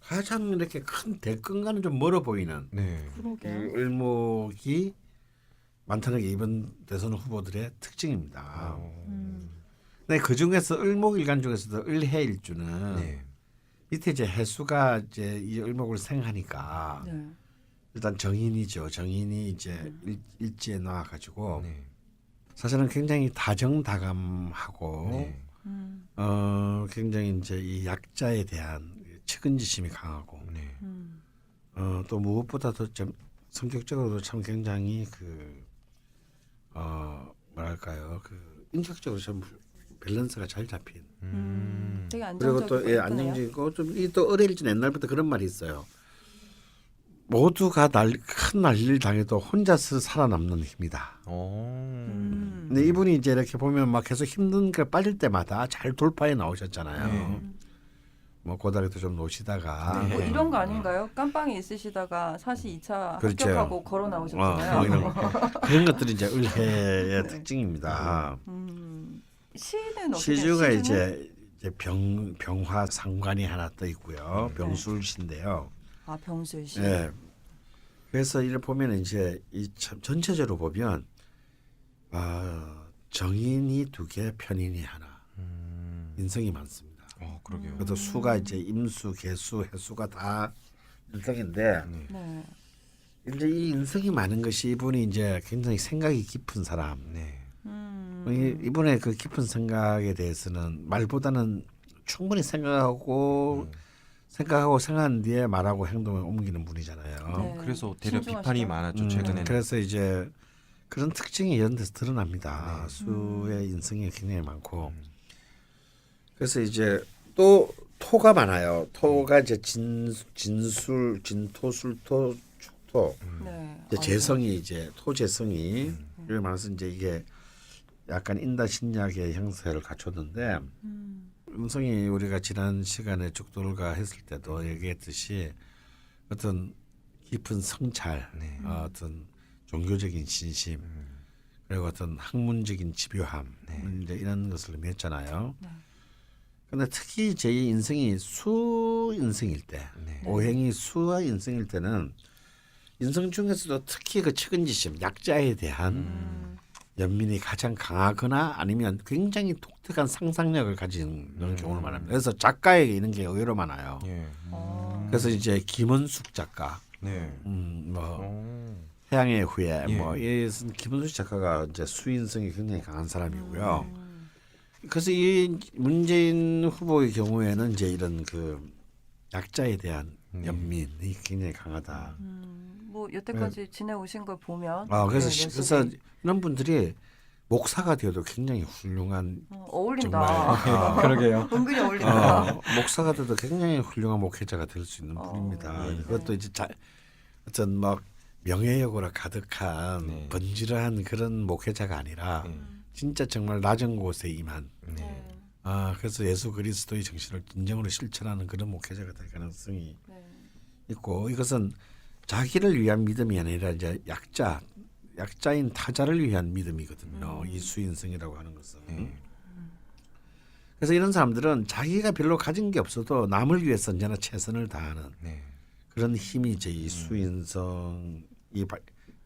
가장 이렇게 큰 대권과는 좀 멀어 보이는 네. 그 을목이 많다는 게 이번 대선 후보들의 특징입니다. 근데 그 중에서 을목일간 중에서도 을해일주는 네. 밑에 이제 해수가 이제 이 을목을 생하니까 일단 정인이죠. 정인이 이제 일지에 나와가지고 네. 사실은 굉장히 다정다감하고 네. 굉장히 이제 이 약자에 대한 측은지심이 강하고 네. 또 무엇보다도 좀 성격적으로도 참 굉장히 뭐랄까요 그 인격적으로 참 밸런스가 잘 잡힌. 되게 그리고 안정적이고 또 안정적이고 좀 이 또 어릴진 옛날부터 그런 말이 있어요. 모두가 큰 난리를 당해도 혼자서 살아남는 힘이다. 근데 이분이 이제 이렇게 보면 막 계속 힘든 게 빠질 때마다 잘 돌파해 나오셨잖아요. 네. 뭐 고등학교 좀 노시다가 뭐 이런 거 아닌가요? 깜빵에 있으시다가 사시 2차 그렇죠. 합격하고 걸어 나오셨잖아요. 그런 것들이 이제 을해의 네. 특징입니다. 시는 어떻게 시주가 시주는? 이제 병화 상관이 하나 떠 있고요. 병술시인데요. 아 병술시. 네. 그래서 이를 보면 이제 전체적으로 보면 정인이 2개, 편인이 하나. 인성이 많습니다. 그러게요. 그래도 수가 이제 임수, 개수, 해수가 다 인성인데 네. 이제 이 인성이 많은 것이 이분이 이제 굉장히 생각이 깊은 사람. 네. 이분의 그 깊은 생각에 대해서는 말보다는 충분히 생각하고 생각한 뒤에 말하고 행동을 옮기는 분이잖아요. 네. 그래서 대려 신중하시다. 비판이 많았죠 최근에는. 그래서 이제 그런 특징이 이런 데서 드러납니다. 수의 인성이 굉장히 많고 그래서 이제 또 토가 많아요. 토가 이제 진술, 진토, 술토, 축토. 네. 이제 재성이 이제 토재성이 이를 말해서 이제 이게 약간 인다신약의 형태를 갖췄는데 음성이 우리가 지난 시간에 죽돌가 했을 때도 얘기했듯이 어떤 깊은 성찰, 어떤 종교적인 신심, 그리고 어떤 학문적인 집요함 이제 이런 것을 의미했잖아요. 근데 특히 제 인성이 수 인성일 때, 오행이 수와 인성일 때는 인성 중에서도 특히 그 측은지심, 약자에 대한 연민이 가장 강하거나 아니면 굉장히 독특한 상상력을 가진 경우를 말합니다. 그래서 작가에게 이런 게 의외로 많아요. 예. 그래서 이제 김원숙 작가, 네. 뭐 태양의 후예, 예. 뭐 이것은 김원숙 작가가 이제 수인성이 굉장히 강한 사람이고요. 그래서 이 문재인 후보의 경우에는 이제 이런 그 약자에 대한 연민이 굉장히 강하다. 뭐 여태까지 지내오신 걸 보면 그래서 네, 그래서 모습이, 이런 분들이 목사가 되어도 굉장히 훌륭한 어울린다. 그러게요. 은근히 어울린다. 목사가 돼도 굉장히 훌륭한 목회자가 될 수 있는 분입니다. 예. 그것도 이제 어떤 막 명예욕으로 가득한 네. 번지르한 그런 목회자가 아니라 진짜 정말 낮은 곳에 임한. 네. 그래서 예수 그리스도의 정신을 진정으로 실천하는 그런 목회자가 될 가능성이 네. 있고 이것은 자기를 위한 믿음이 아니라 이제 약자인 타자를 위한 믿음이거든요. 이 수인성이라고 하는 것은. 그래서 이런 사람들은 자기가 별로 가진 게 없어도 남을 위해서 언제나 최선을 다하는 네. 그런 힘이 이제 이 수인성이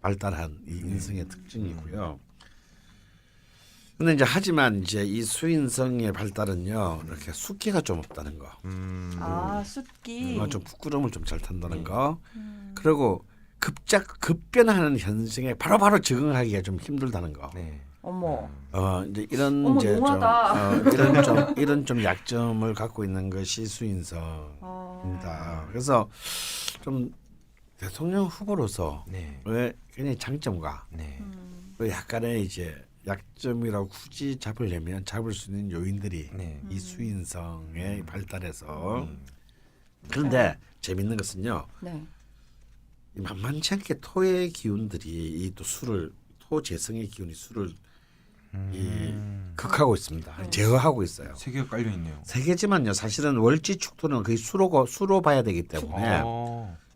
발달한 이 인성의 특징이고요. 근데 이제 하지만 이제 이 수인성의 발달은요 이렇게 숫기가 좀 없다는 거. 숫기. 좀 부끄러움을 좀 잘 탄다는 거. 그리고 급변하는 현상에 바로바로 적응하기가 좀 힘들다는 거. 네. 어머. 이제 이런 어머, 이제 용하다. 이런 좀 약점을 갖고 있는 것이 수인성입니다. 그래서 좀 대통령 후보로서 네. 왜 굉장히 장점과 네. 또 약간의 이제 약점이라고 굳이 잡으려면 잡을 수 있는 요인들이 네. 이 수인성의 발달에서 그런데 재밌는 것은요. 네. 이 만만치 않게 토의 기운들이 이 또 수를 토 재성의 기운이 수를 이 극하고 있습니다. 제어하고 있어요. 세 개가 깔려 있네요. 세 개지만요. 사실은 월지축토는 거의 수로 봐야 되기 때문에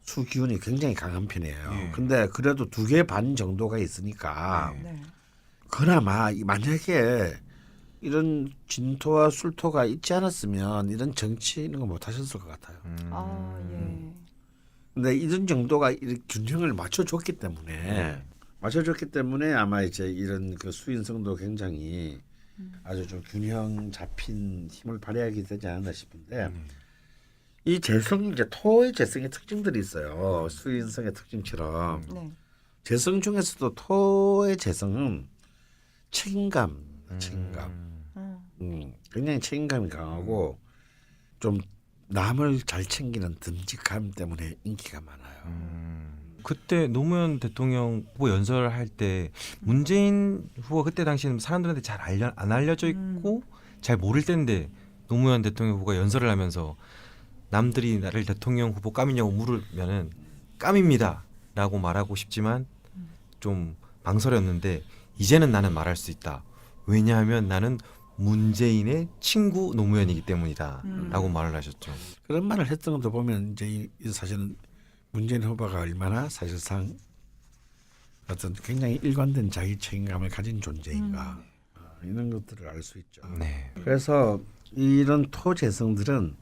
수 기운이 굉장히 강한 편이에요. 예. 근데 그래도 2개 반 정도가 있으니까 네. 그나마 만약에 이런 진토와 술토가 있지 않았으면 이런 정치 이런 거 못 하셨을 것 같아요. 예. 근데 이런 정도가 이렇게 균형을 맞춰줬기 때문에 아마 이제 이런 그 수인성도 굉장히 아주 좀 균형 잡힌 힘을 발휘하게 되지 않았나 싶은데 이 재성 이제 토의 재성의 특징들이 있어요. 수인성의 특징처럼 네. 재성 중에서도 토의 재성은 책임감. 굉장히 책임감이 강하고 좀 남을 잘 챙기는 듬직함 때문에 인기가 많아요. 그때 노무현 대통령 후보 연설할 때 문재인 후보 그때 당시에는 사람들한테 잘 안 알려져 있고 잘 모를 때인데 노무현 대통령 후보가 연설을 하면서 남들이 나를 대통령 후보 까미냐고 물으면은 깜입니다라고 말하고 싶지만 좀 망설였는데 이제는 나는 말할 수 있다. 왜냐하면 나는 문재인의 친구 노무현이기 때문이다라고 말을 하셨죠. 그런 말을 했던 것도 보면 이제 이 사실은 문재인 후보가 얼마나 사실상 어떤 굉장히 일관된 자기 책임감을 가진 존재인가 이런 것들을 알 수 있죠. 네. 그래서 이런 토재성들은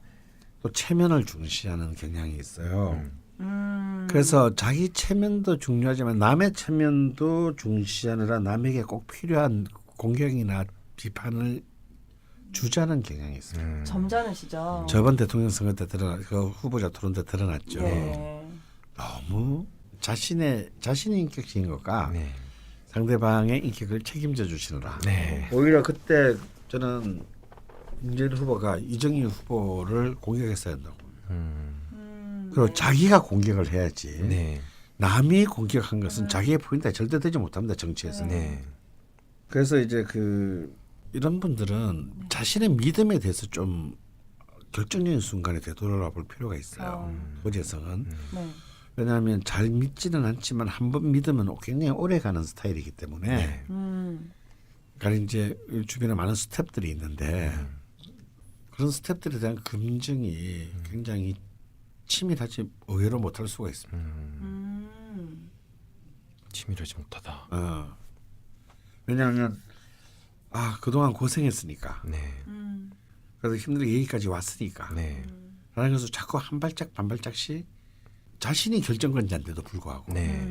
또 체면을 중시하는 경향이 있어요. 그래서 자기 체면도 중요하지만 남의 체면도 중시하느라 남에게 꼭 필요한 공격이나 비판을 주자는 경향이 있어요. 점잖으시죠. 저번 대통령 선거 때 그 후보자 토론 때 드러났죠. 네. 너무 자신의 인격적인 것과 네. 상대방의 인격을 책임져 주시느라. 네. 오히려 그때 저는 문재인 후보가 이정희 후보를 공격했어야 한다고. 그리고 자기가 공격을 해야지. 네. 남이 공격한 것은 자기의 포인트가 절대 되지 못합니다. 정치에서. 네. 그래서 이제 이런 분들은 자신의 믿음에 대해서 좀 결정적인 순간에 되돌아볼 필요가 있어요. 호재성은. 네. 왜냐하면 잘 믿지는 않지만 한 번 믿으면 굉장히 오래 가는 스타일이기 때문에. 네. 그러니까 이제 주변에 많은 스텝들이 있는데 그런 스텝들에 대한 검증이 굉장히 치밀하지 의외로 못할 수가 있습니다. 치밀하지 못하다. 왜냐하면 그동안 고생했으니까 네. 그래서 힘들게 여기까지 왔으니까 네. 라는 것을 자꾸 한 발짝 반 발짝씩 자신이 결정권자인데도 불구하고 네.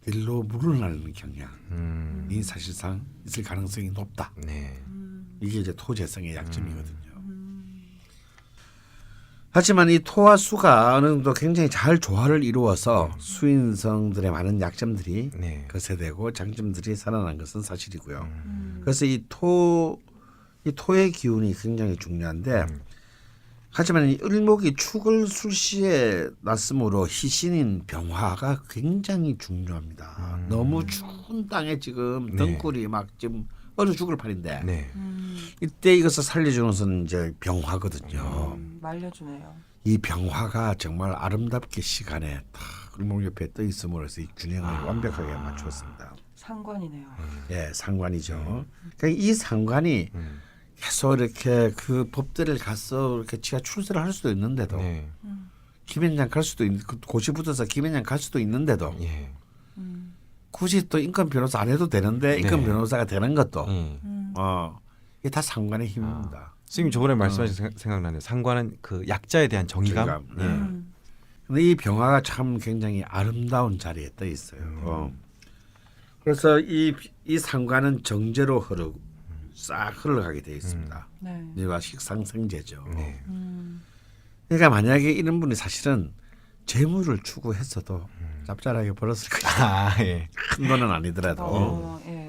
일로 물러나는 경향이 사실상 있을 가능성이 높다. 네. 이게 이제 토재성의 약점이거든요. 하지만 이 토와 수가 어느 정도 굉장히 잘 조화를 이루어서 수인성들의 많은 약점들이 네. 거세되고 장점들이 살아난 것은 사실이고요. 그래서 이 토의 기운이 굉장히 중요한데 하지만 이 을목이 축을 술시에 났으므로 희신인 병화가 굉장히 중요합니다. 너무 추운 땅에 지금 네. 등굴이 막 지금 얼어 죽을 판인데 네. 이때 이것을 살려주는 것은 이제 병화거든요. 말려주네요. 이 병화가 정말 아름답게 시간에 딱 을목 옆에 떠 있음으로 해서 이 균형을 완벽하게 맞추었습니다. 상관이네요. 예, 상관이죠. 그러니까 이 상관이 계속 이렇게 그 법대를 가서 이렇게 지가 출세를 할 수도 있는데도 네. 김현장 갈 수도 있는 고시 붙어서 김현장 갈 수도 있는데도 예. 굳이 또 인권 변호사 안 해도 되는데 인권 네. 변호사가 되는 것도 예. 이게 다 상관의 힘입니다. 선생님 저번에 말씀하신 생각나네요. 상관은 그 약자에 대한 정의감. 정의감. 예. 근데 이 병화가 참 굉장히 아름다운 자리에 떠 있어요. 그래서 이 상관은 정제로 싹 흘러가게 되어 있습니다. 네. 이와 식상생제죠. 네. 그러니까 만약에 이런 분이 사실은 재물을 추구했어도 짭짤하게 벌었을 거예요. 예. 큰 돈은 아니더라도. 예.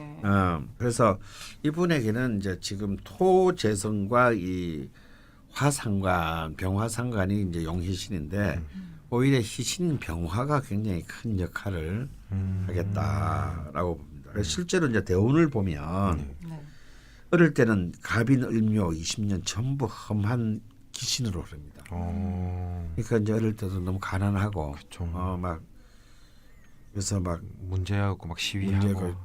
그래서 이분에게는 이제 지금 토재성과 이 화상관, 병화상관이 이제 용희신인데 오히려 희신 병화가 굉장히 큰 역할을 하겠다라고 봅니다. 그래서 실제로 이제 대운을 보면 네. 어릴 때는 갑인 을묘 20년 전부 험한 기신으로 흐릅니다. 그러니까 이제 어릴 때도 너무 가난하고 그쵸. 막 그래서 막 문제하고 막 시위하고. 문제가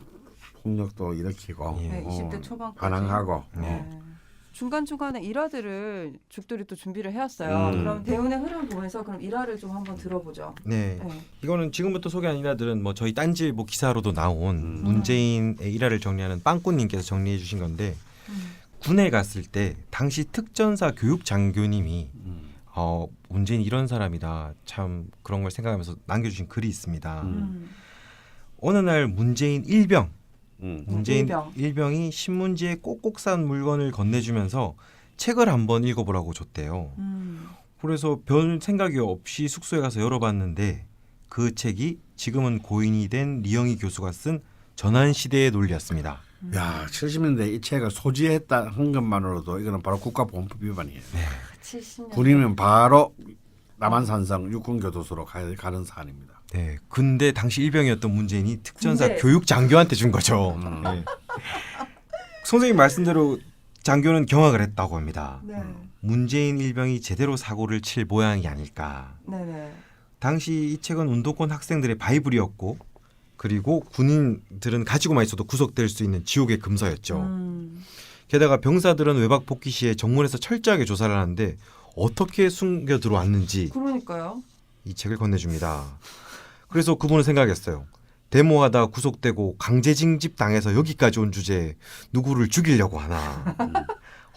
폭력도 일으키고 예. 네, 20대 초반까지. 반항하고 네. 중간중간에 일화들을 죽들이 또 준비를 해왔어요. 그럼 대운의 흐름 보면서 그럼 일화를 좀 한번 들어보죠. 네. 네. 이거는 지금부터 소개한 일화들은 뭐 저희 딴지일보 기사로도 나온 문재인의 일화를 정리하는 빵꾸님께서 정리해 주신 건데 군에 갔을 때 당시 특전사 교육 장교님이 문재인 이런 사람이다 참 그런 걸 생각하면서 남겨주신 글이 있습니다. 어느 날 문재인 문재인 일병. 일병이 신문지에 꼭꼭 싼 물건을 건네주면서 책을 한번 읽어보라고 줬대요. 그래서 별 생각이 없이 숙소에 가서 열어봤는데 그 책이 지금은 고인이 된 리영희 교수가 쓴 전환시대의 논리였습니다. 야 70년대 이 책을 소지했다 한 것만으로도 이거는 바로 국가보안법 위반이에요. 70년. 군이면 바로 남한산성 육군교도소로 가는 사안입니다. 네, 근데 당시 일병이었던 문재인이 특전사 근데- 교육 장교한테 준 거죠. 네. 선생님 말씀대로 장교는 경악을 했다고 합니다. 네. 문재인 일병이 제대로 사고를 칠 모양이 아닐까. 네네. 당시 이 책은 운동권 학생들의 바이블이었고 그리고 군인들은 가지고만 있어도 구속될 수 있는 지옥의 금서였죠. 게다가 병사들은 외박 복귀 시에 정문에서 철저하게 조사를 하는데 어떻게 숨겨 들어왔는지 그러니까요. 이 책을 건네줍니다. 그래서 그분은 생각했어요. 데모하다 구속되고 강제징집 당해서 여기까지 온 주제에 누구를 죽이려고 하나.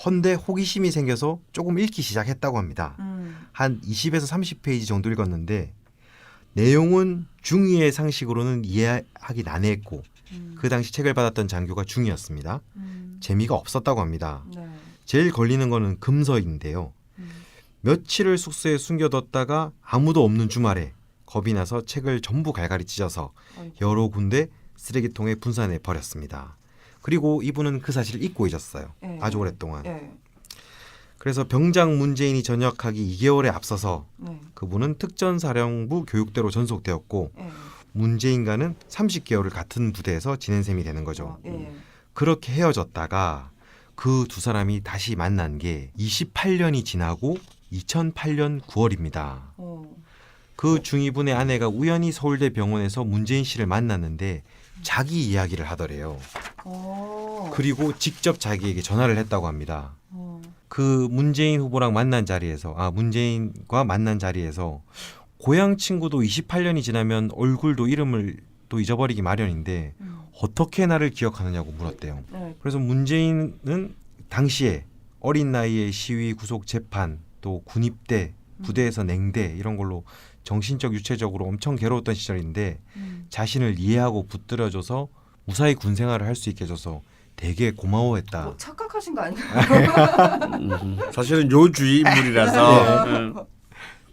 헌데 호기심이 생겨서 조금 읽기 시작했다고 합니다. 한 20에서 30페이지 정도 읽었는데 내용은 중위의 상식으로는 이해하기 난해했고 그 당시 책을 받았던 장교가 중위였습니다. 재미가 없었다고 합니다. 네. 제일 걸리는 거는 금서인데요. 며칠을 숙소에 숨겨뒀다가 아무도 없는 주말에 겁이 나서 책을 전부 갈갈이 찢어서 아이고. 여러 군데 쓰레기통에 분산해 버렸습니다. 그리고 이분은 그 사실을 잊고 있었어요. 예. 아주 오랫동안. 예. 그래서 병장 문재인이 전역하기 2개월에 앞서서 네. 그분은 특전사령부 교육대로 전속되었고 예. 문재인과는 30개월을 같은 부대에서 지낸 셈이 되는 거죠. 예. 그렇게 헤어졌다가 그 두 사람이 다시 만난 게 28년이 지나고 2008년 9월입니다. 그 중위분의 아내가 우연히 서울대 병원에서 문재인 씨를 만났는데 자기 이야기를 하더래요. 그리고 직접 자기에게 전화를 했다고 합니다. 그 문재인 후보랑 만난 자리에서 문재인과 만난 자리에서 고향 친구도 28년이 지나면 얼굴도 이름을 또 잊어버리기 마련인데 어떻게 나를 기억하느냐고 물었대요. 네. 그래서 문재인은 당시에 어린 나이에 시위, 구속, 재판, 또 군입대, 부대에서 냉대 이런 걸로 정신적, 유체적으로 엄청 괴로웠던 시절인데 자신을 이해하고 붙들어줘서 무사히 군 생활을 할 수 있게 해줘서 되게 고마워했다. 뭐 착각하신 거 아닌가요? 사실은 요주의 인물이라서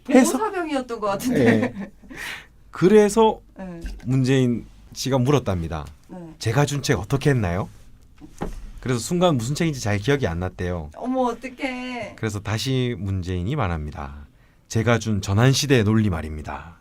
보호사병이었던 것 같은데. 그래서 네. 문재인 씨가 물었답니다. 네. 제가 준 책 어떻게 했나요? 그래서 순간 무슨 책인지 잘 기억이 안 났대요. 어머 어떡해. 그래서 다시 문재인이 말합니다. 제가 준 전환시대의 논리 말입니다.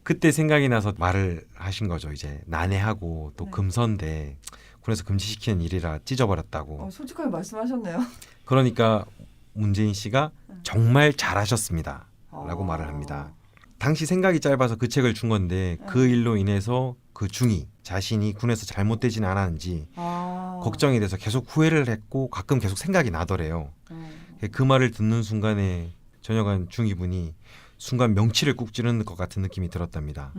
그때 생각이 나서 말을 하신 거죠. 이제 난해하고 또 네. 금서인데 군에서 금지시키는 일이라 찢어버렸다고. 솔직하게 말씀하셨네요. 그러니까 문재인 씨가 정말 잘하셨습니다. 라고 말을 합니다. 당시 생각이 짧아서 그 책을 준 건데 그 일로 인해서 그 중위 자신이 군에서 잘못되지는 않았는지 걱정이 돼서 계속 후회를 했고 가끔 계속 생각이 나더래요. 그 말을 듣는 순간에 전역한 중위분이 순간 명치를 꾹 찌르는 것 같은 느낌이 들었답니다.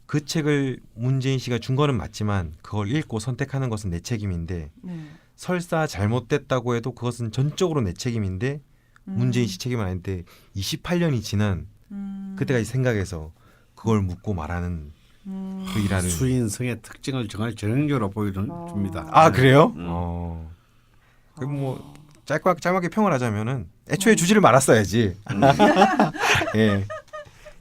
그 책을 문재인 씨가 준 거는 맞지만 그걸 읽고 선택하는 것은 내 책임인데 네. 설사 잘못됐다고 해도 그것은 전적으로 내 책임인데 문재인 씨 책임은 아닌데 28년이 지난 그때까지 생각해서 그걸 묻고 말하는 그 일화를 수인성의 특징을 정말 전형적으로 보여줍니다. 아 그래요? 그리고 뭐 짧게 평을 하자면은 애초에 주지를 말았어야지. 예,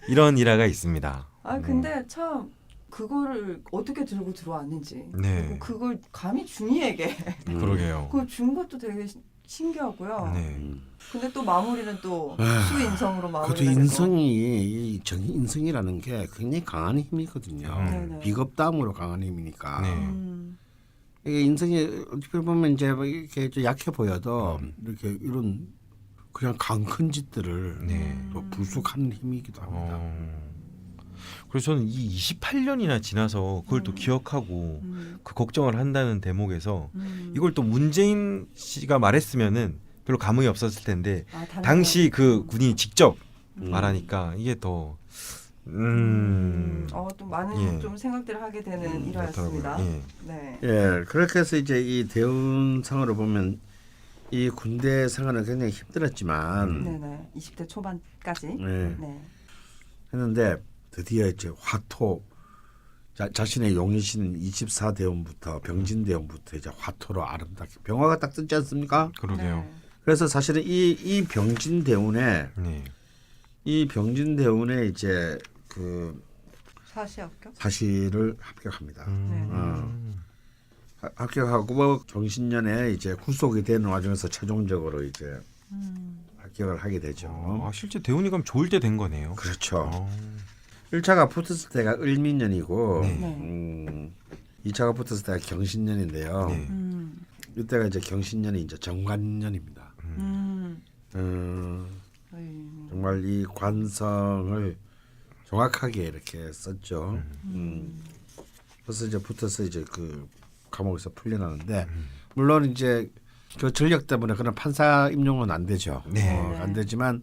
이런 일화가 있습니다. 근데 참 그거를 어떻게 들고 들어왔는지 네. 그리고 그걸 감히 중이에게 그러게요. 그걸 준 것도 되게 신기하고요. 네. 근데 또 마무리는 또 수인성으로 마무리가 그것도 되고. 인성이 인성이라는 게 굉장히 강한 힘이거든요. 네네. 비겁다움으로 강한 힘이니까. 네. 이게 인성이 어떻게 보면 이제 이렇게 좀 약해 보여도 이렇게 이런 그냥 강 큰 짓들을 네. 또 불쑥하는 힘이기도 합니다. 그래서 저는 이 28년이나 지나서 그걸 또 기억하고 그 걱정을 한다는 대목에서 이걸 또 문재인 씨가 말했으면은 별로 감흥이 없었을 텐데 당시 그 군인이 직접 말하니까 이게 더 또 많은 예. 좀 생각들을 하게 되는 일화였습니다. 그렇더라고요. 예. 네. 예, 그렇게 해서 이제 이 대운상으로 보면 이 군대 생활은 굉장히 힘들었지만 네네. 20대 초반까지. 네. 네. 했는데 드디어 이제 화토 자신의 용의신 24대원부터 병진대원부터 이제 화토로 아름답게 병화가 딱 뜨지 않습니까? 그러게요. 네. 그래서 사실은 이 병진대원에 네. 이 병진대원에 이제 그 사시 합격? 사시를 합격합니다. 음. 합격하고 뭐 경신년에 이제 구속이 되는 와중에서 최종적으로 이제 합격을 하게 되죠. 실제 대운이 그럼 좋을 때 된 거네요. 그렇죠. 1차가 붙었을 때가 을민년이고 네. 2차가 붙었을 때가 경신년인데요. 네. 이때가 이제 경신년이 이제 정관년입니다. 정말 이 관성을 정확하게 이렇게 썼죠. 그래서 이제 붙어서 이제 그 감옥에서 풀려나는데 물론 이제 그 전력 때문에 그런 판사 임용은 안 되죠. 네. 안 되지만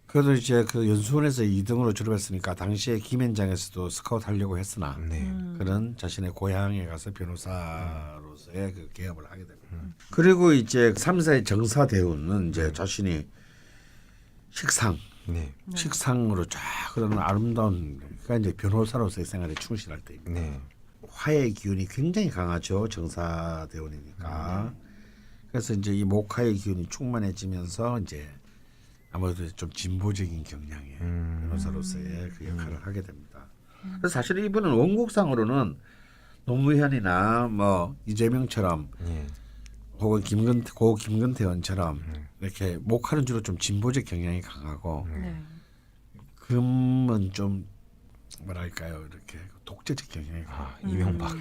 그래도 이제 그 연수원에서 2등으로 졸업했으니까 당시에 김현장에서도 스카우트 하려고 했으나 네. 그는 자신의 고향에 가서 변호사로서의 그 개업을 하게 됩니다. 그리고 이제 3사의 정사대운은 이제 자신이 네. 식상으로 쫙 그런 아름다운 그러니까 이제 변호사로서의 생활에 충실할 때입니다. 네. 화의 기운이 굉장히 강하죠. 정사대운이니까. 그래서 이제 이 목화의 기운이 충만해지면서 이제 아무래도 좀 진보적인 경향의 변호사로서의 그 역할을 하게 됩니다. 그래서 사실 이분은 원곡상으로는 노무현이나 뭐 이재명처럼 네. 혹은 고 김근태 의원처럼 이렇게 목화는 주로 좀 진보적 경향이 강하고 네. 금은 좀 뭐랄까요 이렇게 독재적 경향이 강하고 이명박.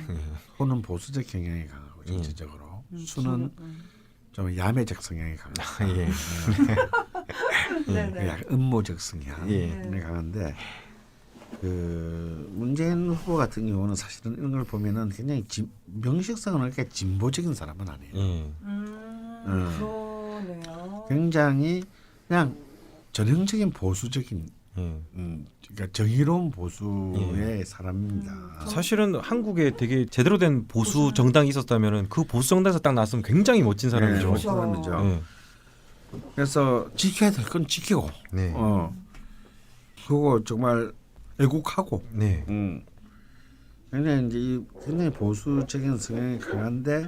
호는 보수적 경향이 강하고 전체적으로 수는 좀 야매적 성향이 강하고 예. 네네. 약간 음모적 성향이 예. 강한데 그 문재인 후보 같은 경우는 사실은 이런 걸 보면은 굉장히 명식성은 그렇게 진보적인 사람은 아니에요. 예. 그러네요. 굉장히 그냥 전형적인 보수적인 그러니까 정의로운 보수의 사람입니다. 사실은 한국에 되게 제대로 된 보수 정당이 있었다면은 그 보수 정당에서 딱 나왔으면 굉장히 멋진 사람이죠. 네, 멋진 사람이죠. 네. 그래서 지켜야 될 건 지키고, 네. 그거 정말 애국하고, 네. 굉장히 이제 굉장히 보수적인 성향이 강한데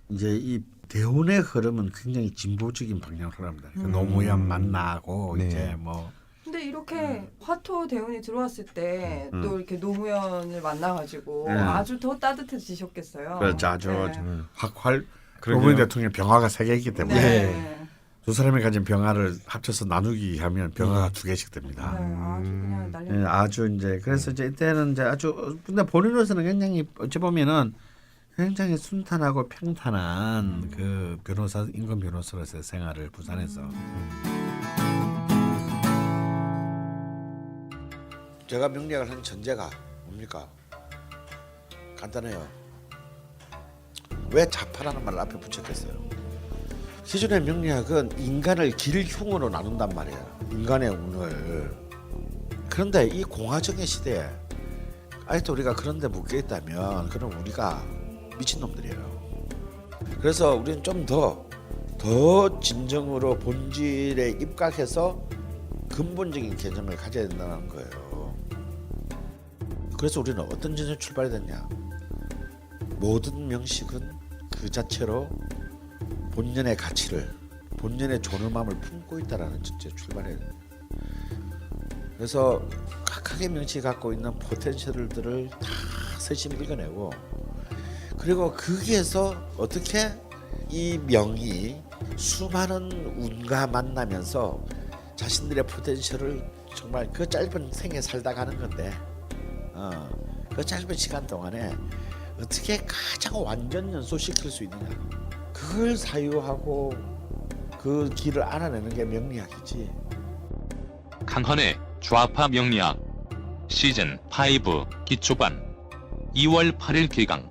이제 이 대운의 흐름은 굉장히 진보적인 방향으로 합니다. 그러니까 노무현 만나고 네. 이제 뭐 근데 이렇게 화토 대운이 들어왔을 때 또 이렇게 노무현을 만나가지고 네. 아주 더 따뜻해지셨겠어요. 그렇죠. 아주 네. 확활 그러게요. 노무현 대통령 병화가 3개이기 때문에 네. 두 사람이 가진 병화를 합쳐서 나누기 하면 병화가 2개씩 됩니다. 네, 아주 그냥 난리. 예, 아주 이제 그래서 이제 이때는 이제 아주 근데 본인으로서는 굉장히 어찌 보면은 굉장히 순탄하고 평탄한 그 변호사 임금 변호사로서의 생활을 부산에서 제가 명리학을 한 전제가 뭡니까? 간단해요. 왜 자파라는 말을 앞에 붙였겠어요? 기존의 명리학은 인간을 길흉으로 나눈단 말이에요. 인간의 운을. 그런데 이 공화정의 시대에 아직도 우리가 그런 데 묶여 있다면 그럼 우리가 미친놈들이에요. 그래서 우리는 좀 더 진정으로 본질에 입각해서 근본적인 개념을 가져야 된다는 거예요. 그래서 우리는 어떤 전제 출발이 됐냐? 모든 명식은 그 자체로 본연의 가치를, 본연의 존엄함을 품고 있다라는 전제 출발해야 돼요. 그래서 각각의 명식이 갖고 있는 포텐셜들을 다 세심히 읽어내고 그리고 거기에서 어떻게 이 명이 수많은 운과 만나면서 자신들의 포텐셜을 정말 그 짧은 생에 살다 가는 건데 그 짧은 시간 동안에 어떻게 가장 완전 연소시킬 수 있느냐 그걸 사유하고 그 길을 알아내는 게 명리학이지. 강헌의 좌파 명리학 시즌 5 기초반 2월 8일 개강.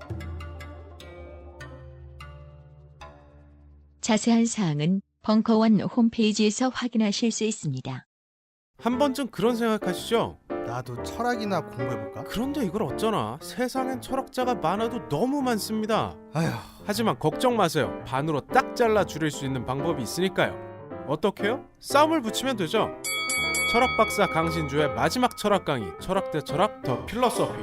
자세한 사항은 벙커원 홈페이지에서 확인하실 수 있습니다. 한 번쯤 그런 생각하시죠? 나도 철학이나 공부해볼까? 그런데 이걸 어쩌나 세상엔 철학자가 많아도 너무 많습니다. 아휴, 하지만 걱정 마세요. 반으로 딱 잘라 줄일 수 있는 방법이 있으니까요. 어떻게요? 싸움을 붙이면 되죠. 철학 박사 강신주의 마지막 철학 강의 철학 대 철학 더 필로소피.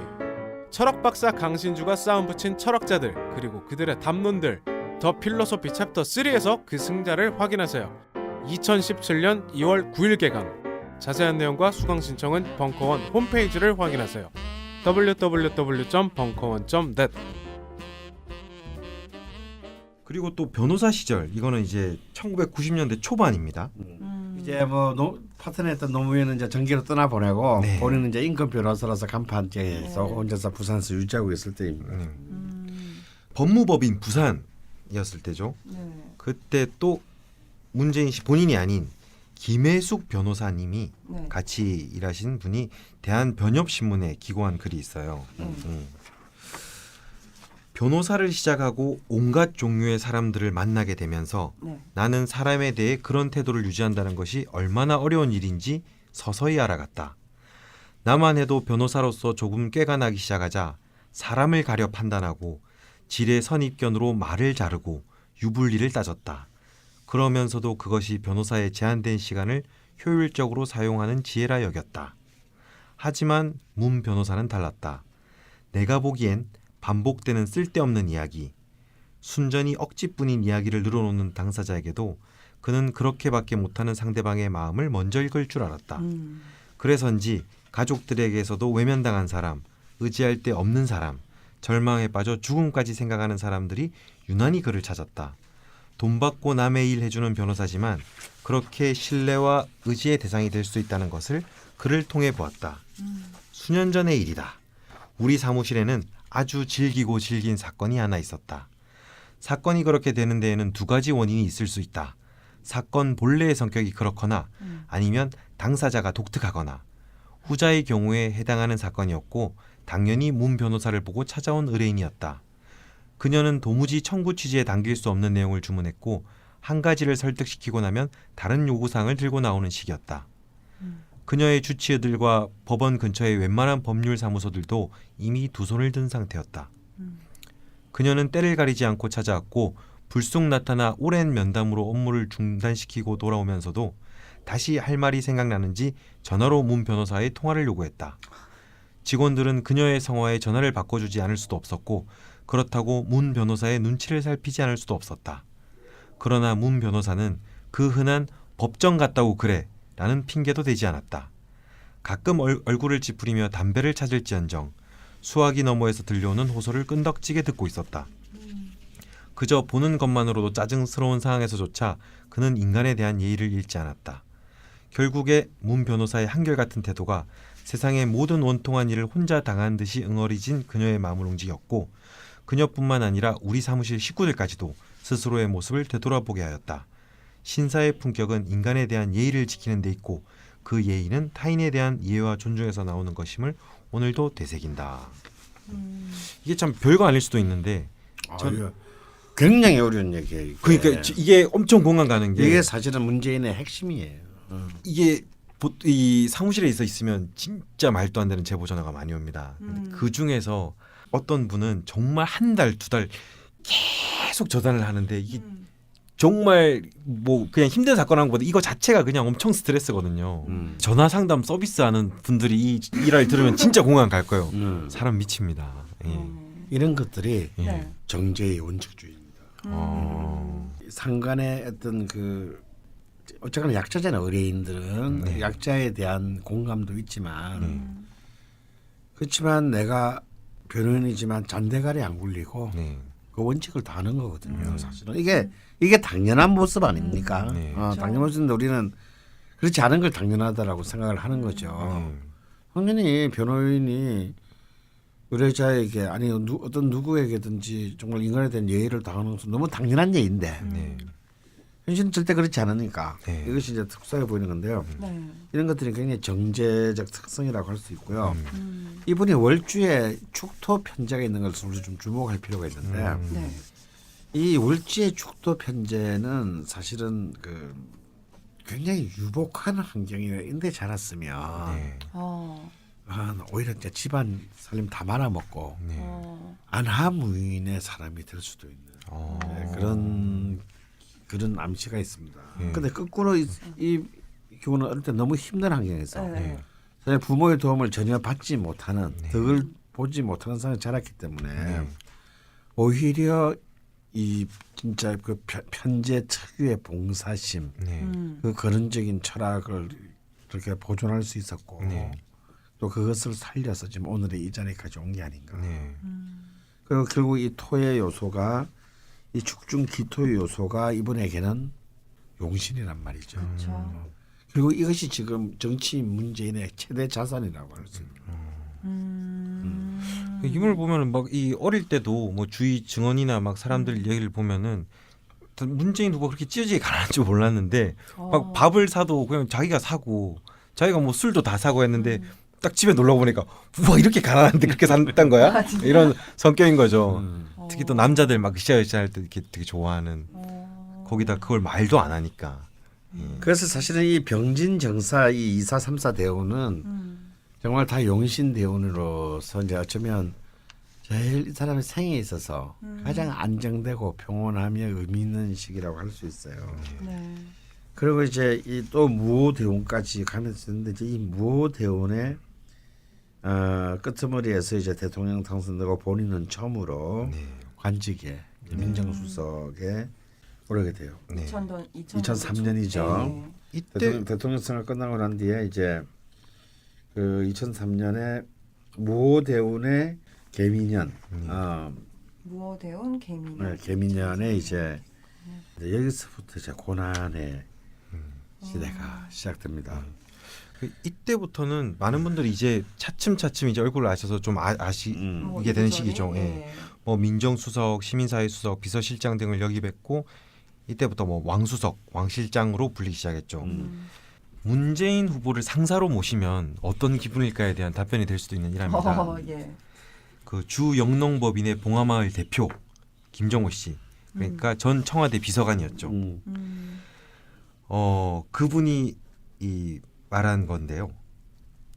철학 박사 강신주가 싸움 붙인 철학자들 그리고 그들의 담론들 더 필로소피 챕터 3에서 그 승자를 확인하세요. 2017년 2월 9일 개강. 자세한 내용과 수강 신청은 벙커원 홈페이지를 확인하세요. www.벙커원.net. 그리고 또 변호사 시절 이거는 이제 1990년대 초반입니다. 이제 뭐 파트너였던 노무현은 이제 전기로 떠나 보내고 네. 본인은 이제 인권 변호사로서 간판제에서 혼자서 부산에서 유지하고 있을 때입니다. 법무법인 부산이었을 때죠. 네. 그때 또 문재인 씨 본인이 아닌 김혜숙 변호사님이 네. 같이 일하신 분이 대한변협신문에 기고한 글이 있어요. 변호사를 시작하고 온갖 종류의 사람들을 만나게 되면서 네. 나는 사람에 대해 그런 태도를 유지한다는 것이 얼마나 어려운 일인지 서서히 알아갔다. 나만 해도 변호사로서 조금 꾀가 나기 시작하자 사람을 가려 판단하고 지레 선입견으로 말을 자르고 유불리를 따졌다. 그러면서도 그것이 변호사의 제한된 시간을 효율적으로 사용하는 지혜라 여겼다. 하지만 문 변호사는 달랐다. 내가 보기엔 반복되는 쓸데없는 이야기, 순전히 억지뿐인 이야기를 늘어놓는 당사자에게도 그는 그렇게밖에 못하는 상대방의 마음을 먼저 읽을 줄 알았다. 그래서인지 가족들에게서도 외면당한 사람, 의지할 데 없는 사람, 절망에 빠져 죽음까지 생각하는 사람들이 유난히 그를 찾았다. 돈 받고 남의 일 해주는 변호사지만 그렇게 신뢰와 의지의 대상이 될 수 있다는 것을 그를 통해 보았다. 수년 전의 일이다. 우리 사무실에는 아주 질기고 질긴 사건이 하나 있었다. 사건이 그렇게 되는 데에는 두 가지 원인이 있을 수 있다. 사건 본래의 성격이 그렇거나 아니면 당사자가 독특하거나. 후자의 경우에 해당하는 사건이었고 당연히 문 변호사를 보고 찾아온 의뢰인이었다. 그녀는 도무지 청구 취지에 당길 수 없는 내용을 주문했고 한 가지를 설득시키고 나면 다른 요구사항을 들고 나오는 식이었다. 그녀의 주치의들과 법원 근처의 웬만한 법률 사무소들도 이미 두 손을 든 상태였다. 그녀는 때를 가리지 않고 찾아왔고 불쑥 나타나 오랜 면담으로 업무를 중단시키고 돌아오면서도 다시 할 말이 생각나는지 전화로 문 변호사의 통화를 요구했다. 직원들은 그녀의 성화에 전화를 바꿔주지 않을 수도 없었고 그렇다고 문 변호사의 눈치를 살피지 않을 수도 없었다. 그러나 문 변호사는 그 흔한 법정 갔다고 그래 라는 핑계도 되지 않았다. 가끔 얼굴을 찌푸리며 담배를 찾을지언정 수화기 너머에서 들려오는 호소를 끈덕지게 듣고 있었다. 그저 보는 것만으로도 짜증스러운 상황에서조차 그는 인간에 대한 예의를 잃지 않았다. 결국에 문 변호사의 한결같은 태도가 세상의 모든 원통한 일을 혼자 당한 듯이 응어리진 그녀의 마음을 움직였고 그녀뿐만 아니라 우리 사무실 식구들까지도 스스로의 모습을 되돌아보게 하였다. 신사의 품격은 인간에 대한 예의를 지키는 데 있고 그 예의는 타인에 대한 이해와 존중에서 나오는 것임을 오늘도 되새긴다. 이게 참 별거 아닐 수도 있는데 이거 굉장히 어려운 얘기예요. 이게. 그러니까 이게 엄청 공감 가는 게 이게 사실은 문재인의 핵심이에요. 이게 이 사무실에 있으면 진짜 말도 안 되는 제보 전화가 많이 옵니다. 근데 그 중에서 어떤 분은 정말 한 달, 두 달 계속 전화를 하는데 이게 정말 뭐 그냥 힘든 사건 한 것보다 이거 자체가 그냥 엄청 스트레스거든요. 전화 상담 서비스하는 분들이 이 일화를 들으면 진짜 공감 갈 거예요. 사람 미칩니다. 예. 이런 것들이 예. 네. 정제의 원칙주의입니다. 상간의 어떤 그 어쨌거나 약자잖아요. 의뢰인들은 네. 약자에 대한 공감도 있지만 그렇지만 내가 변호인이지만 잔대가리 안 굴리고 네. 그 원칙을 다 하는 거거든요. 사실은 이게 당연한 모습 아닙니까? 네. 당연한 모습인데 우리는 그렇지 않은 걸 당연하다라고 생각을 하는 거죠. 당연히 변호인이 의뢰자에게 아니 어떤 누구에게든지 정말 인간에 대한 예의를 다하는 것은 너무 당연한 예인데 네. 현실은 절대 그렇지 않으니까 네. 이것이 이제 특수하게 보이는 건데요. 네. 이런 것들이 굉장히 정제적 특성이라고 할 수 있고요. 이분이 월주에 축토 편제가 있는 것을 우리 좀 주목할 필요가 있는데 네. 이 월지의 축토 편제는 사실은 그 굉장히 유복한 환경인데 자랐으면 네. 오히려 이제 집안 살림 다 말아먹고 네. 안하무인의 사람이 될 수도 있는 네, 그런 암시가 있습니다. 그런데 거꾸로 이 경우는 어릴 때 너무 힘든 환경에서 네. 사실 부모의 도움을 전혀 받지 못하는 덕을 보지 못하는 상황에 자랐기 때문에 오히려 이 진짜 그 편제 특유의 봉사심, 그 근원적인 철학을 그렇게 보존할 수 있었고 또 그것을 살려서 지금 오늘의 이 자리까지 온 게 아닌가. 그리고 결국 이 토의 요소가 이 축중 기토의 요소가 이분에게는 용신이란 말이죠. 그렇죠. 그리고 이것이 지금 정치인 문재인의 최대 자산이라고 할 수 있죠. 이분을 보면은 막 이 어릴 때도 뭐 주위 증언이나 막 사람들 얘기를 보면은 문재인 후보 그렇게 찢어지게 가난한 줄 몰랐는데 어. 막 밥을 사도 그냥 자기가 사고 자기가 뭐 술도 다 사고 했는데 딱 집에 놀러 보니까 우와 이렇게 가난한데 그렇게 산단 거야? 아, 진짜? 이런 성격인 거죠. 어. 특히 또 남자들 막 으쌰으쌰 할 때 이렇게 되게 좋아하는 거기다 그걸 말도 안 하니까. 그래서 사실은 이 병진 정사 이 24, 34 대우는 정말 다 용신 대운으로서 이제 어쩌면 제일 이 사람의 생에 있어서 가장 안정되고 평온하며 의미 있는 시기라고 할 수 있어요. 네. 그리고 이제 이 또 무호 대운까지 가면서 있는데 이제 이 무호 대운의 끄트머리에서 이제 대통령 당선되고 본인은 처음으로 네. 관직에 민정수석에 오르게 돼요. 네. 2003년이죠. 이때 대통령 선거 끝나고 난 뒤에 이제 그 2003년에 무호 대운의 개미년, 무어대운 개미년. 개미년에 이제 여기서부터 이제 고난의 시대가 시작됩니다. 그 이때부터는 많은 분들이 이제 차츰차츰 이제 얼굴을 아셔서 좀 아시게 되는 시기죠. 예. 뭐 민정수석, 시민사회수석, 비서실장 등을 역임했고 이때부터 뭐 왕수석, 왕실장으로 불리기 시작했죠. 문재인 후보를 상사로 모시면 어떤 기분일까에 대한 답변이 될 수도 있는 일합니다. 예. 그 주영농법인의 봉하마을 대표 김정호 씨, 그러니까 전 청와대 비서관이었죠. 그분이 이 말한 건데요.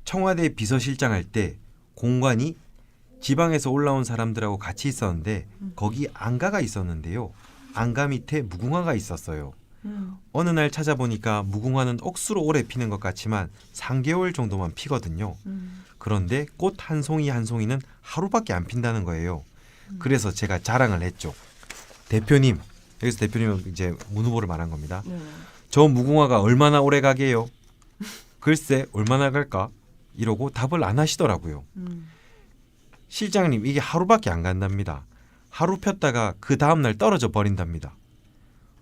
청와대 비서실장 할 때 공관이 지방에서 올라온 사람들하고 같이 있었는데 거기 안가가 있었는데요. 안가 밑에 무궁화가 있었어요. 어느 날 찾아보니까 무궁화는 억수로 오래 피는 것 같지만 3개월 정도만 피거든요. 그런데 꽃 한 송이 한 송이는 하루밖에 안 핀다는 거예요. 그래서 제가 자랑을 했죠. 대표님, 여기서 대표님은 이제 문 후보를 말한 겁니다. 네. 저 무궁화가 얼마나 오래 가게요? 글쎄 얼마나 갈까? 이러고 답을 안 하시더라고요. 실장님 이게 하루밖에 안 간답니다. 하루 폈다가 그 다음날 떨어져 버린답니다.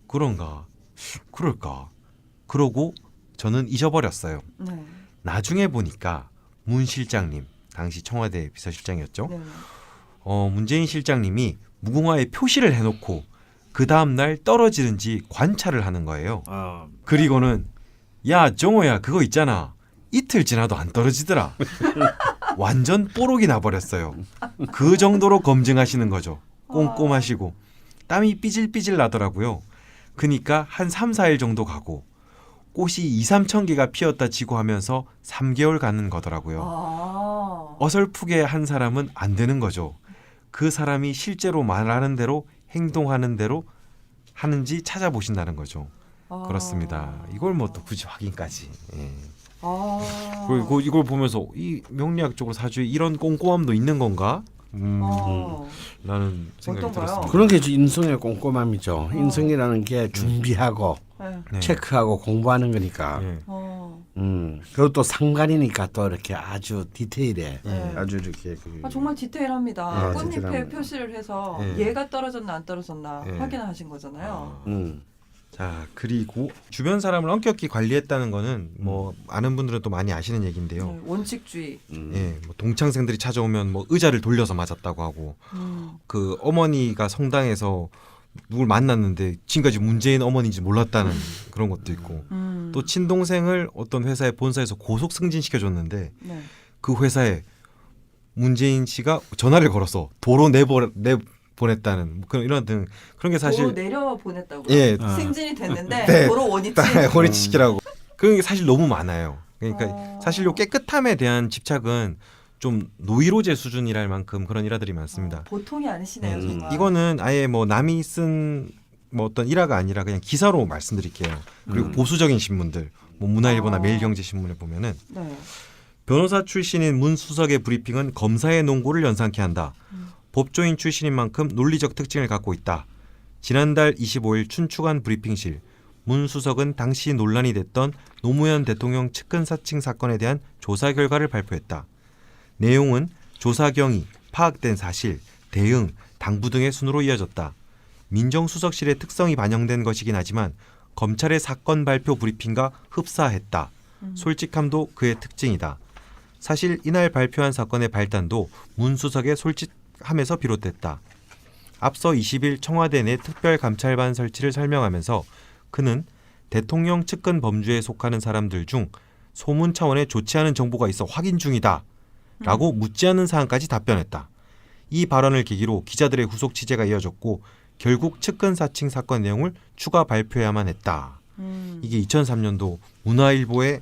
그런가? 그럴까? 그러고 저는 잊어버렸어요. 네. 나중에 보니까 문 실장님, 당시 청와대 비서실장이었죠. 네. 문재인 실장님이 무궁화에 표시를 해놓고 그 다음날 떨어지는지 관찰을 하는 거예요. 그리고는 야 정호야 그거 있잖아. 이틀 지나도 안 떨어지더라. 완전 뽀록이 나버렸어요. 그 정도로 검증하시는 거죠. 꼼꼼하시고 땀이 삐질삐질 나더라고요. 그러니까 한 3, 4일 정도 가고 꽃이 2, 3천 개가 피었다 지고 하면서 3개월 가는 거더라고요. 아. 어설프게 한 사람은 안 되는 거죠. 그 사람이 실제로 말하는 대로 행동하는 대로 하는지 찾아보신다는 거죠. 그렇습니다. 이걸 뭐 또 굳이 확인까지. 예. 그리고 이걸 보면서 이 명리학적으로 사주에 이런 꼼꼼함도 있는 건가? 라는 생각이 어떤가요? 들었습니다. 그런 게 이제 인성의 꼼꼼함이죠. 인성이라는 게 준비하고 네. 체크하고 공부하는 거니까. 예. 그리고 또 상관이니까 또 이렇게 아주 디테일해. 네. 아주 이렇게 정말 디테일합니다. 네, 꽃잎에 디테일합니다. 표시를 해서 네. 얘가 떨어졌나 안 떨어졌나 네. 확인하신 거잖아요. 자 그리고 주변 사람을 엄격히 관리했다는 거는 뭐 아는 분들은 또 많이 아시는 얘기인데요. 네, 원칙주의. 예, 뭐 동창생들이 찾아오면 뭐 의자를 돌려서 맞았다고 하고 그 어머니가 성당에서 누굴 만났는데 지금까지 문재인 어머니인지 몰랐다는 그런 것도 있고 또 친동생을 어떤 회사의 본사에서 고속 승진시켜줬는데 네. 그 회사에 문재인 씨가 전화를 걸어서 도로 내보냈다는 그런 이런 등 그런 게 사실 도로 내려 보냈다고요. 예, 승진이 됐는데 네. 도로 원위치. 원위치시키라고 그런 게 사실 너무 많아요. 그러니까 사실 요 깨끗함에 대한 집착은 좀 노이로제 수준이랄 만큼 그런 일화들이 많습니다. 보통이 아니시네요, 정말. 이거는 아예 뭐 남이 쓴 뭐 어떤 일화가 아니라 그냥 기사로 말씀드릴게요. 그리고 보수적인 신문들, 뭐 문화일보나 매일경제신문에 보면은 네. 변호사 출신인 문 수석의 브리핑은 검사의 논고를 연상케 한다. 법조인 출신인 만큼 논리적 특징을 갖고 있다. 지난달 25일 춘추관 브리핑실 문 수석은 당시 논란이 됐던 노무현 대통령 측근 사칭 사건에 대한 조사 결과를 발표했다. 내용은 조사 경위, 파악된 사실, 대응, 당부 등의 순으로 이어졌다. 민정수석실의 특성이 반영된 것이긴 하지만 검찰의 사건 발표 브리핑과 흡사했다. 솔직함도 그의 특징이다. 사실 이날 발표한 사건의 발단도 문 수석의 솔직함에서 비롯됐다. 앞서 20일 청와대 내 특별감찰반 설치를 설명하면서 그는 대통령 측근 범주에 속하는 사람들 중 소문 차원의 좋지 않은 정보가 있어 확인 중이다 라고 묻지 않은 사항까지 답변했다. 이 발언을 계기로 기자들의 후속 취재가 이어졌고 결국 측근 사칭 사건 내용을 추가 발표해야만 했다. 이게 2003년도 문화일보에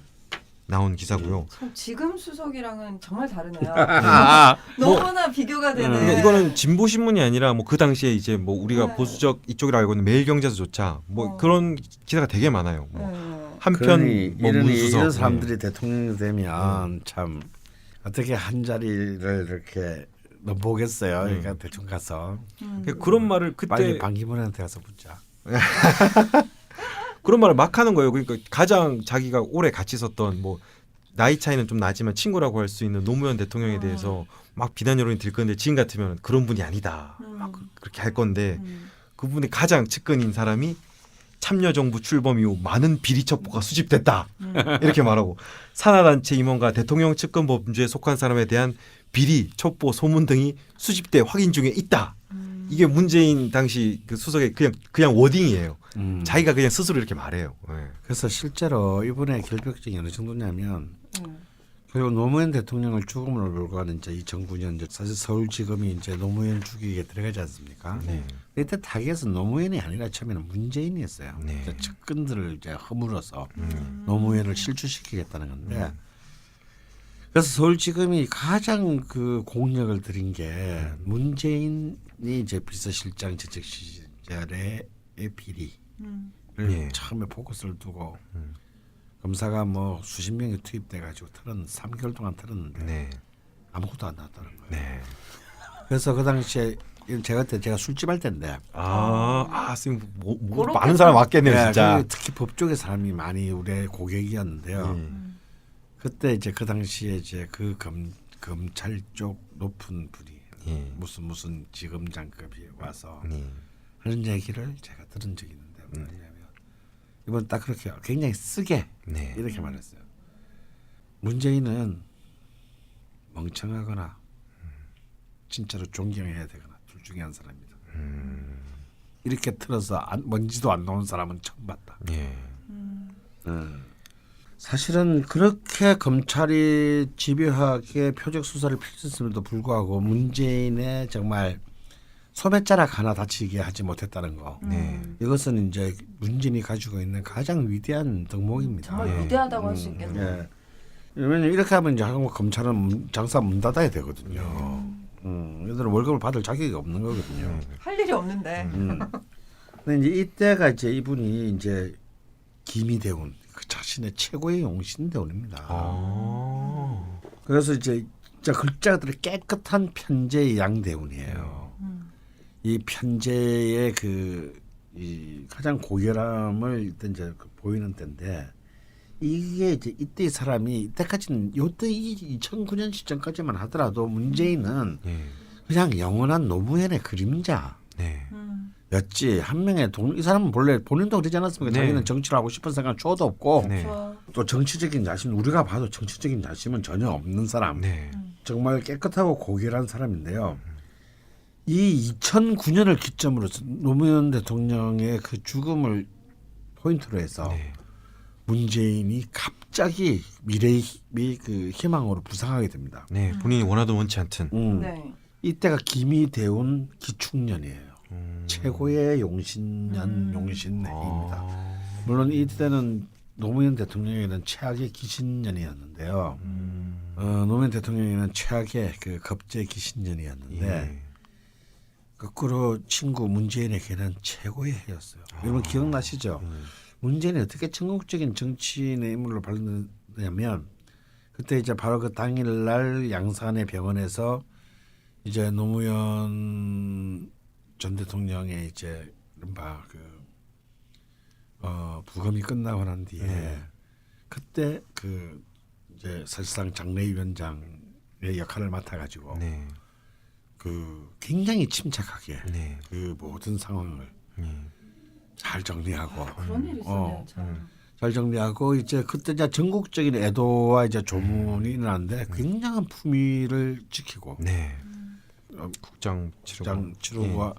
나온 기사고요. 참 지금 수석이랑은 정말 다르네요. 아, 너무나 비교가 되는. 그러니까 이거는 진보 신문이 아니라 뭐 그 당시에 이제 뭐 우리가 네. 보수적 이쪽이라고 알고 있는 매일경제에서조차 뭐 그런 기사가 되게 많아요. 뭐 네. 한편 뭐 이런 문수석 사람들이 대통령이 되면 참 어떻게 한 자리를 이렇게 넘보겠어요. 그러니까 대충 가서 그런 말을 빨리 그때 반기문한테 가서 붙자. 그런 말을 막 하는 거예요. 그러니까 가장 자기가 오래 같이 있었던 뭐 나이 차이는 좀 나지만 친구라고 할 수 있는 노무현 대통령에 대해서 막 비난 여론이 들 건데 지금 같으면 그런 분이 아니다. 막 그렇게 할 건데 그분이 가장 측근인 사람이 참여정부 출범 이후 많은 비리 첩보가 수집됐다. 이렇게 말하고 산하단체 임원과 대통령 측근 범주에 속한 사람에 대한 비리, 첩보, 소문 등이 수집돼 확인 중에 있다. 이게 문재인 당시 그 수석의 그냥 워딩이에요. 자기가 그냥 스스로 이렇게 말해요. 네. 그래서 실제로 이번에 결벽증이 어느 정도냐면 결국 노무현 대통령을 죽음으로 몰고 가는 이제 2009년 이제 사실 서울지검이 이제 노무현 죽이게 들어가지 않습니까? 네. 이때 타겟은 노무현이 아니라 처음에는 문재인이었어요. 네. 이제 측근들을 이제 허물어서 노무현을 실추시키겠다는 건데 그래서 서울지검이 가장 그 공력을 들인 게 문재인이 이제 비서실장 재직 시절의 비리를 예. 처음에 포커스를 두고 검사가 뭐 수십 명이 투입돼 가지고 3개월 동안 털었는데 네. 아무것도 안 나왔다는 거예요. 네. 그래서 그 당시에 제가 술집 할 때인데 선생님 뭐 그렇게 많은 사람 왔겠네요, 네, 진짜. 특히 법조계 사람이 많이 우리 고객이었는데요. 그때 이제 그 당시에 이제 그 검찰 쪽 높은 분이 무슨 지검장급이 와서 하는 얘기를 제가 들은 적이 있는데 뭐냐면 이번 딱 그렇게 굉장히 쓰게 네. 이렇게 말했어요. 문재인은 멍청하거나 진짜로 존경해야 되거나 둘 중에 한 사람입니다. 이렇게 틀어서 먼지도 안 나온 사람은 처음 봤다. 예. 사실은 그렇게 검찰이 집요하게 표적 수사를 펼쳤음에도 불구하고 문재인의 정말 소매자락 하나 다치게 하지 못했다는 거. 네. 이것은 이제 문재인이 가지고 있는 가장 위대한 덕목입니다. 정말 위대하다고 할 수 있겠네요. 예. 왜냐면 이렇게 하면 이제 한국 검찰은 장사 문 닫아야 되거든요. 얘들은 월급을 받을 자격이 없는 거거든요. 할 일이 없는데. 근데 이제 이때가 이제 이분이 이제 김희대운 그 자신의 최고의 용신대운입니다. 그래서 이제 진짜 글자들이 깨끗한 편제의 양대운이에요. 이 편제의 이 가장 고결함을 일단 이제 보이는 때인데 이게 이제 이때 사람이 이때까지는 요때 2009년 시점까지만 하더라도 문재인은 그냥 영원한 노무현의 그림자. 네. 였지 한 명의 이 사람은 본래 본인도 그러지 않았습니까? 네. 자기는 정치를 하고 싶은 생각 초도 없고 네. 또 정치적인 자신 우리가 봐도 정치적인 자신은 전혀 없는 사람. 네. 정말 깨끗하고 고결한 사람인데요. 이 2009년을 기점으로 노무현 대통령의 그 죽음을 포인트로 해서 네. 문재인이 갑자기 미래의 그 희망으로 부상하게 됩니다. 네. 본인이 원하던 원치 않든. 네. 이때가 김희대운 기축년이에요. 최고의 용신년 용신해입니다. 물론 이때는 노무현 대통령에는 최악의 기신년이었는데요. 노무현 대통령에는 최악의 그 겁제 기신년이었는데 거꾸로 친구 문재인에게는 최고의 해였어요. 여러분 기억나시죠? 문재인이 어떻게 전국적인 정치인의 인물로 발돋냐면 그때 이제 바로 그 당일날 양산의 병원에서 이제 노무현 전 대통령의 이제 이른바 부검이 끝나고 난 뒤에 그때 그 이제 사실상 장례위원장의 역할을 맡아가지고 네. 그 굉장히 침착하게 네. 그 모든 상황을 잘 정리하고 그런 일이 있었네요. 참. 잘 정리하고 이제 그때 이제 전국적인 애도와 이제 조문이 일어났는데 굉장한 품위를 지키고 네. 국장 치르고. 장 치르고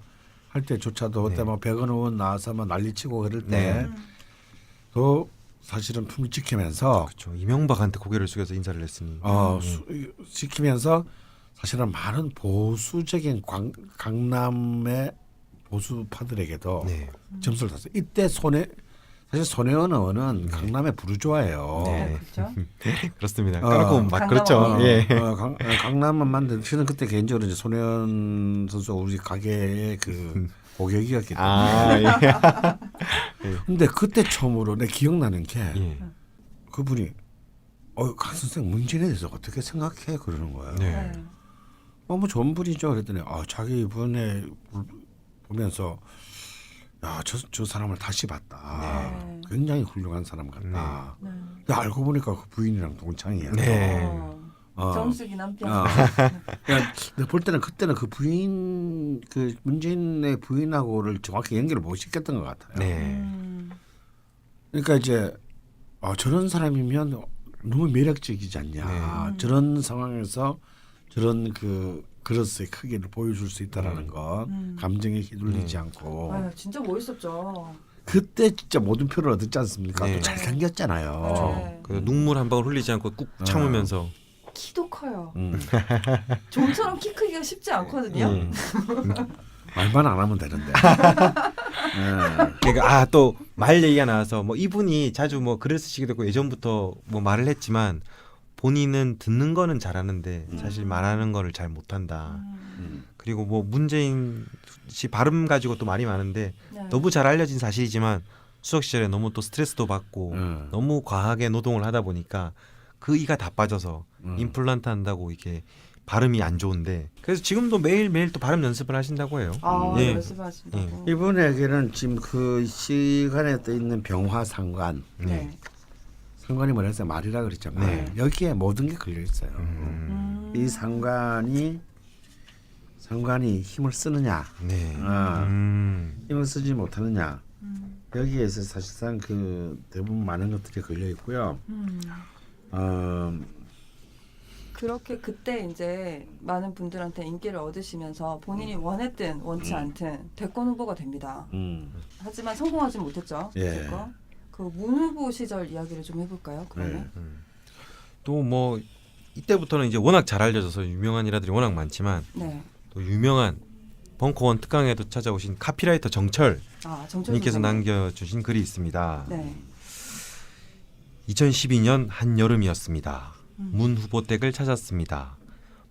할 때조차도 그때 네. 뭐 백원 의원 나와서 막 난리치고 그럴 네. 때도 사실은 품을 지키면서 그렇죠. 이명박한테 고개를 숙여서 인사를 했으니. 지키면서 사실은 많은 보수적인 강남의 보수파들에게도 네. 점수를 탔어요. 이때 사실 손혜원 의원은 강남의 부르주아예요. 네. 그렇죠. 그렇습니다. 어. 까놓고 막 그렇죠. 강남 예. 강남만 만든 저는 그때 개인적으로 이제 손혜원 선수 우리 가게의 그 고객이었기 때문에. 아, 예. 근데 그때 처음으로 내 기억나는 게 예. 그분이 강 선생 문재인에 대해서 어떻게 생각해 그러는 거예요. 네. 뭐 좋은 분이죠. 그랬더니 자기 이번에 보면서 저 사람을 다시 봤다. 네. 굉장히 훌륭한 사람 같다. 네. 근데 알고 보니까 그 부인이랑 동창이에요. 네. 정숙이 남편. 근데 볼 때는 그때는 그 부인 그 문재인의 부인하고를 정확히 연결을 못 시켰던 것 같아요. 네. 그러니까 이제 저런 사람이면 너무 매력적이지 않냐. 저런 상황에서 저런 그릇의 크기를 보여줄 수 있다라는 것, 감정에 휘둘리지 않고. 아유, 진짜 멋있었죠. 그때 진짜 모든 표를 얻었지 않습니까? 네. 또 잘생겼잖아요. 네. 그 눈물 한 방울 흘리지 않고 꾹 참으면서. 키도 커요. 음. 좀처럼 키 크기가 쉽지 않거든요. 말만 안 하면 되는데. 그러니까 또 말 얘기가 나와서 뭐 이분이 자주 뭐 글을 쓰시기도 했고 예전부터 뭐 말을 했지만 본인은 듣는 거는 잘하는데 사실 말하는 거를 잘 못한다. 그리고 뭐 문재인 씨 발음 가지고 또 말이 많은데 네. 너무 잘 알려진 사실이지만 수석 시절에 너무 또 스트레스도 받고 너무 과하게 노동을 하다 보니까 그 이가 다 빠져서 임플란트 한다고 이게 발음이 안 좋은데 그래서 지금도 매일매일 또 발음 연습을 하신다고 해요. 예. 연습하신다고. 이분에게는 지금 그 시간에 떠 있는 병화 상관. 네. 상관이 뭐라서 말이라 그랬잖아요. 네. 여기에 모든 게 걸려 있어요. 이 상관이 힘을 쓰느냐, 네. 힘을 쓰지 못하느냐. 여기에서 사실상 그 대부분 많은 것들이 걸려 있고요. 그렇게 그때 이제 많은 분들한테 인기를 얻으시면서 본인이 원했든 원치 않든 대권 후보가 됩니다. 하지만 성공하지 못했죠. 예. 어쨌건. 그 문 후보 시절 이야기를 좀 해볼까요? 그러면 또 뭐 이때부터는 이제 워낙 잘 알려져서 유명한 일화들이 워낙 많지만 네. 또 유명한 벙커원 특강에도 찾아오신 카피라이터 정철 정철 님께서 선생님. 남겨주신 글이 있습니다. 네. 2012년 한여름이었습니다. 문 후보 댁을 찾았습니다.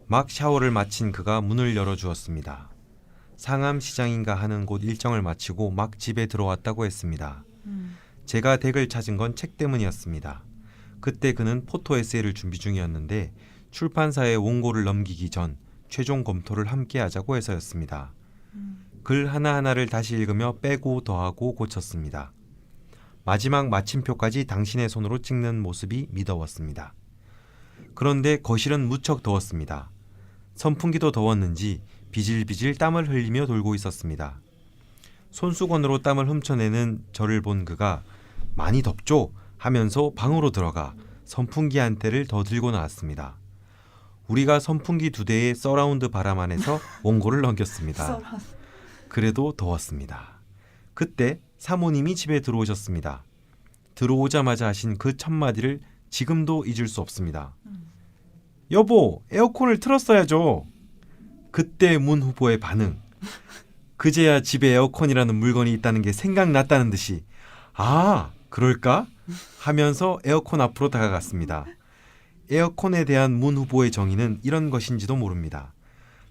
막 샤워를 마친 그가 문을 열어주었습니다. 상암시장인가 하는 곳 일정을 마치고 막 집에 들어왔다고 했습니다. 제가 댁을 찾은 건 책 때문이었습니다. 그때 그는 포토 에세이를 준비 중이었는데 출판사에 원고를 넘기기 전 최종 검토를 함께 하자고 해서였습니다. 글 하나하나를 다시 읽으며 빼고 더하고 고쳤습니다. 마지막 마침표까지 당신의 손으로 찍는 모습이 미더웠습니다. 그런데 거실은 무척 더웠습니다. 선풍기도 더웠는지 비질비질 땀을 흘리며 돌고 있었습니다. 손수건으로 땀을 훔쳐내는 저를 본 그가 많이 덥죠? 하면서 방으로 들어가 선풍기 한 대를 더 들고 나왔습니다. 우리가 선풍기 2대의 서라운드 바람 안에서 원고를 넘겼습니다. 그래도 더웠습니다. 그때 사모님이 집에 들어오셨습니다. 들어오자마자 하신 그 첫마디를 지금도 잊을 수 없습니다. 여보, 에어컨을 틀었어야죠. 그때 문 후보의 반응. 그제야 집에 에어컨이라는 물건이 있다는 게 생각났다는 듯이 그럴까? 하면서 에어컨 앞으로 다가갔습니다. 에어컨에 대한 문 후보의 정의는 이런 것인지도 모릅니다.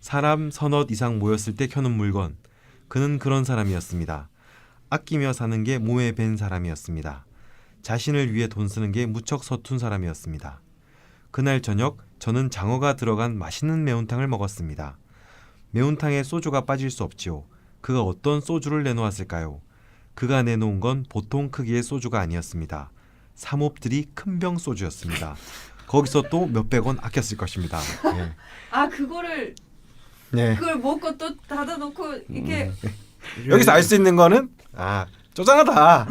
사람 서너 이상 모였을 때 켜는 물건. 그는 그런 사람이었습니다. 아끼며 사는 게 몸에 밴 사람이었습니다. 자신을 위해 돈 쓰는 게 무척 서툰 사람이었습니다. 그날 저녁 저는 장어가 들어간 맛있는 매운탕을 먹었습니다. 매운탕에 소주가 빠질 수 없지요. 그가 어떤 소주를 내놓았을까요? 그가 내놓은 건 보통 크기의 소주가 아니었습니다. 삼옵들이 큰 병 소주였습니다. 거기서 또 몇백 원 아꼈을 것입니다. 네. 그거를 네. 그걸 먹고 또 닫아놓고 이게 여기서 알 수 있는 거는 쪼잔하다.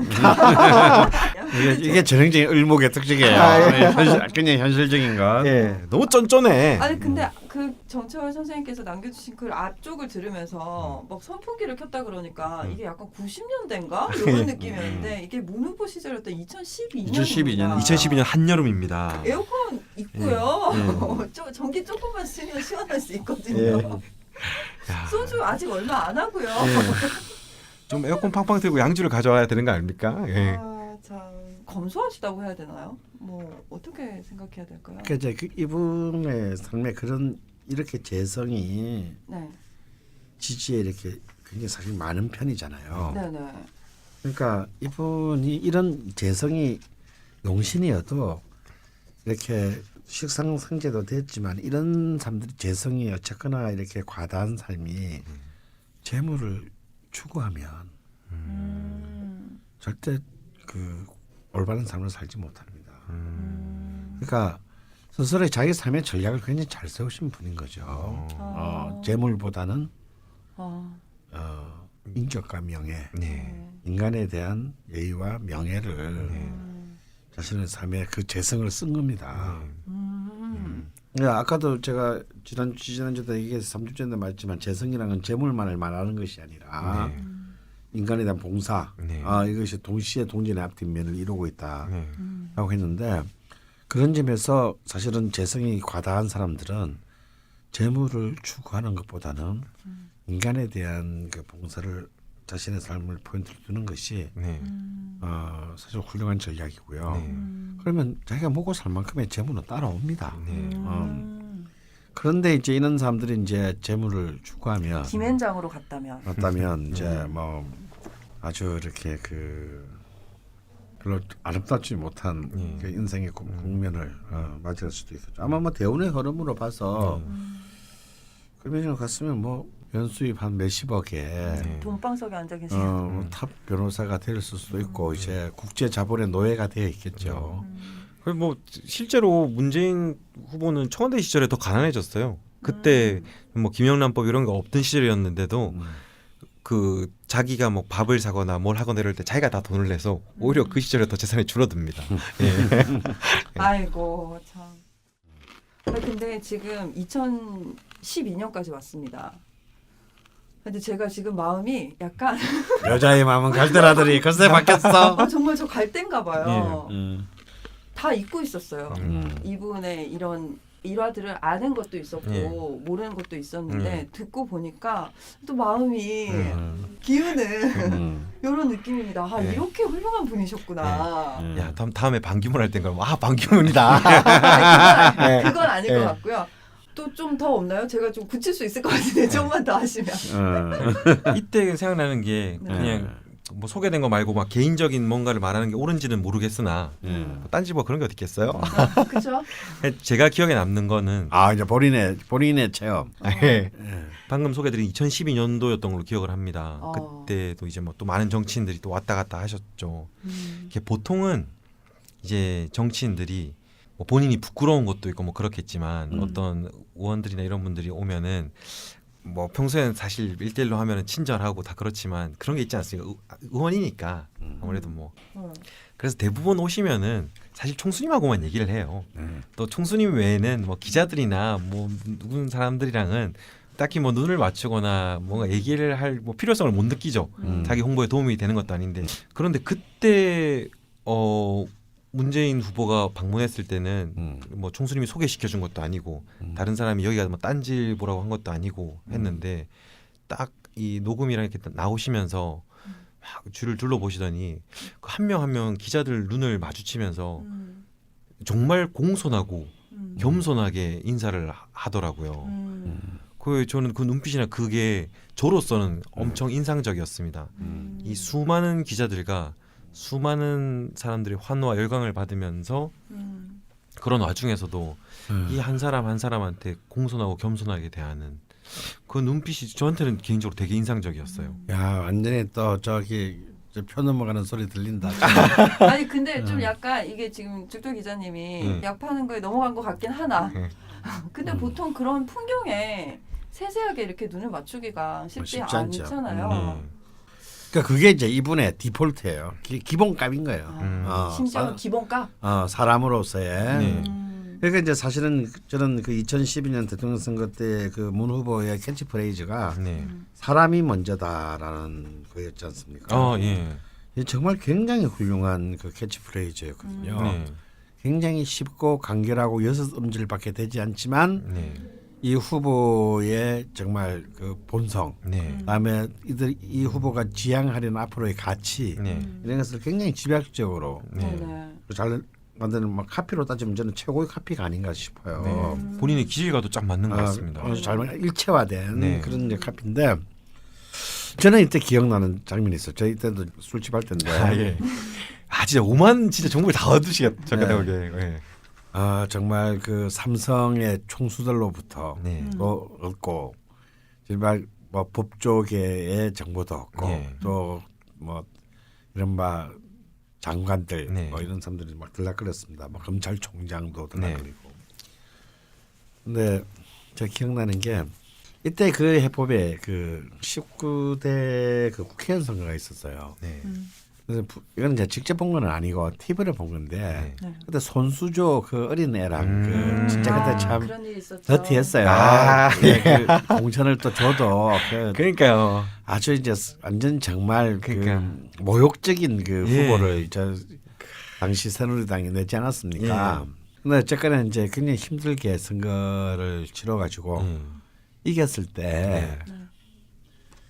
이게 전형적인 을목의 특징이에요. 예. 그냥 현실적인 것. 예, 너무 쫀쫀해. 근데 그 정채월 선생님께서 남겨주신 글 앞쪽을 들으면서 막 선풍기를 켰다 그러니까 이게 약간 90년대인가 이런 느낌이었는데 이게 문 후보 시절이었던 2012년입니다. 2012년. 2012년 한여름입니다. 에어컨 있고요. 예. 전기 조금만 쓰면 시원할 수 있거든요. 예. 야, 소주 아직 얼마 안 하고요. 좀 에어컨 팡팡 틀고 양주를 가져와야 되는 거 아닙니까? 예. 아, 참 검소하시다고 해야 되나요? 뭐 어떻게 생각해야 될까요? 그러니까 이제 그 이분의 삶에 그런 이렇게 재성이 네, 지지에 이렇게 굉장히 사실 많은 편이잖아요. 네, 네. 그러니까 이분이 이런 재성이 용신이어도 이렇게 식상성제도 됐지만 이런 사람들이 재성이 어쨌거나 이렇게 과다한 삶이 재물을 추구하면 절대 그 올바른 삶을 살지 못합니다. 그러니까 스스로 자기 삶의 전략을 굉장히 잘 세우신 분인 거죠. 재물보다는 인격과 명예, 네. 인간에 대한 예의와 명예를 자신의 삶에 그 재성을 쓴 겁니다. 아까도 제가 지난주도 얘기해서 3주 전에 말했지만 재성이라는 건 재물만을 말하는 것이 아니라 네. 인간에 대한 봉사, 네. 이것이 동시에 동전의 앞뒷면을 이루고 있다라고 네. 했는데 그런 점에서 사실은 재성이 과다한 사람들은 재물을 추구하는 것보다는 인간에 대한 그 봉사를 자신의 삶을 포인트로 두는 것이 네. 사실 훌륭한 전략이고요. 네. 그러면 자기가 먹고 살 만큼의 재물은 따라옵니다. 네. 그런데 이제 이런 사람들이 이제 재물을 추구하면 김앤장으로 갔다면 이제 뭐 아주 이렇게 그 별로 아름답지 못한 그 인생의 국면을 맞이할 수도 있겠죠. 아마 뭐 대운의 흐름으로 봐서 그러면 갔으면 뭐 연수입 한 몇십억에 돈방석에 앉아 계신 탑 변호사가 될 수도 있고 이제 국제 자본의 노예가 되어 있겠죠. 그리고 뭐 실제로 문재인 후보는 청와대 시절에 더 가난해졌어요. 그때 뭐 김영란법 이런 거 없던 시절이었는데도 그 자기가 뭐 밥을 사거나 뭘 하거나 이럴 때 자기가 다 돈을 내서 오히려 그 시절에 더 재산이 줄어듭니다. 예. 아이고 참. 근데 지금 2012년까지 왔습니다. 근데 제가 지금 마음이 약간 여자의 마음은 갈대라더니 글쎄 바뀌었어. 정말 저 갈 땐가 봐요. 음. 다 잊고 있었어요. 이분의 이런 일화들을 아는 것도 있었고 모르는 것도 있었는데 듣고 보니까 또 마음이 기우는 이런 느낌입니다. 아 이렇게 훌륭한 분이셨구나. 야 다음에 반기문 할 땐가 반기문이다. 그건 아닐 것 같고요. 또 좀 더 없나요? 제가 좀 굳힐 수 있을 것 같은데 좀만 더 하시면. 이때 생각나는 게 그냥 뭐 소개된 거 말고 막 개인적인 뭔가를 말하는 게 옳은지는 모르겠으나 뭐 딴지 뭐 그런 게 어디 있겠어요? 그렇죠. 제가 기억에 남는 거는 이제 본인의 체험. 방금 소개드린 2012년도였던 걸로 기억을 합니다. 그때도 이제 뭐 또 많은 정치인들이 또 왔다 갔다 하셨죠. 이게 보통은 이제 정치인들이 뭐 본인이 부끄러운 것도 있고 뭐 그렇겠지만 어떤 의원들이나 이런 분들이 오면은 뭐 평소에는 사실 1대1로 하면은 친절하고 다 그렇지만 그런 게 있지 않습니까? 의원이니까 아무래도 뭐 그래서 대부분 오시면은 사실 총수님하고만 얘기를 해요. 또 총수님 외에는 뭐 기자들이나 뭐 누군 사람들이랑은 딱히 뭐 눈을 맞추거나 뭔가 얘기를 할 뭐 필요성을 못 느끼죠. 자기 홍보에 도움이 되는 것도 아닌데 그런데 그때 문재인 후보가 방문했을 때는 뭐 총수님이 소개시켜 준 것도 아니고 다른 사람이 여기가 뭐 딴지보라고 한 것도 아니고 했는데 딱 이 녹음이랑 이렇게 나오시면서 막 줄을 둘러보시더니 한 명 한 명 기자들 눈을 마주치면서 정말 공손하고 겸손하게 인사를 하더라고요. 저는 그 눈빛이나 그게 저로서는 엄청 인상적이었습니다. 이 수많은 기자들과 수많은 사람들이 환호와 열광을 받으면서 그런 와중에서도 이 한 사람 한 사람한테 공손하고 겸손하게 대하는 그 눈빛이 저한테는 개인적으로 되게 인상적이었어요. 야 완전히 또 저기 표 넘어가는 소리 들린다. 아니 근데 좀 약간 이게 지금 죽도 기자님이 약 파는 거에 넘어간 것 같긴 하나. 근데 보통 그런 풍경에 세세하게 이렇게 눈을 맞추기가 쉽지 않죠. 않잖아요. 그러니까 그게 이제 이분의 디폴트예요. 기본값인 거예요. 심지어 기본값. 사람으로서의 그러니까 이제 사실은 저는 그 2012년 대통령 선거 때 그 문 후보의 캐치프레이즈가 네. 사람이 먼저다라는 거였지 않습니까? 예. 이게 정말 굉장히 훌륭한 그 캐치프레이즈였거든요. 네. 굉장히 쉽고 간결하고 6음절밖에 되지 않지만 네. 이 후보의 정말 그 본성, 네. 그다음에 이 후보가 지향하려는 앞으로의 가치 네. 이런 것을 굉장히 집약적으로 네. 네네. 잘 만드는 막 카피로 따지면 저는 최고의 카피가 아닌가 싶어요. 네. 본인의 기질과도 딱 맞는 것 같습니다. 잘 일체화된 네. 그런 이제 카피인데 저는 이때 기억나는 장면이 있어요. 저희 때도 술집 할 때인데 예. 진짜 오만 진짜 정보를 다 얻으시겠다. 잠깐 네. 예. 정말 그 삼성의 총수들로부터 네. 또 얻고 정말 뭐 법조계의 정보도 얻고 네. 또 뭐 이른바 장관들 네. 뭐 이런 사람들이 막 들락거렸습니다. 뭐 검찰총장도 네. 들락거리고. 근데 제가 기억나는 게 이때 그 해법에 그 19대 그 국회의원 선거가 있었어요. 네. 그래서 이건 이제 직접 본 건 아니고 TV를 본 건데 네. 그때 손수조 그 어린 애랑 그 진짜 그때 참 그런 일이 있었죠. 더티했어요. 예. 그 공천을 또 줘도 그러니까요. 아주 이제 완전 정말 그러니까. 그 모욕적인 그 예. 후보를 당시 새누리당이 내지 않았습니까? 예. 근데 어쨌거나 이제 굉장히 힘들게 선거를 치러가지고 이겼을 때.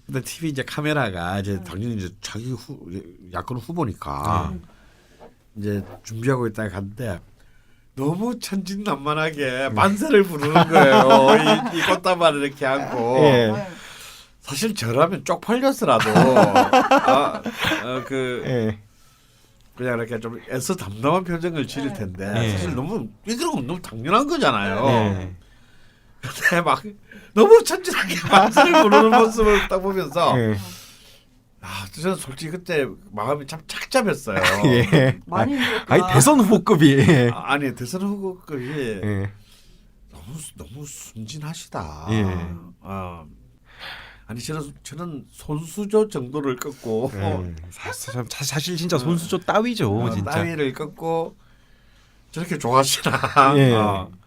근데 TV 이제 카메라가 이제 당연히 이제 자기 야권 후보니까 이제 준비하고 있다가 갔는데 너무 천진난만하게 만세를 부르는 거예요. 이 꽃다발을 이렇게 안고. 예. 사실 저라면 쪽팔렸어라도 그냥 이렇게 좀 애써 담담한 표정을 지을 텐데 예. 사실 너무 이런 건 너무 당연한 거잖아요. 예. 근데 막 너무 천진하게 만세를 부르는 모습을 딱 보면서 예. 저는 솔직히 그때 마음이 참 착잡했어요. 예. 많이 힘들었구나. 아니 대선 후보급이. 아니 대선 후보급이 예. 너무 순진하시다. 예. 아니 저는 손수조 정도를 꺾고 사실 진짜 손수조 따위죠, 진짜. 따위를 꺾고 저렇게 좋아하시나. 예.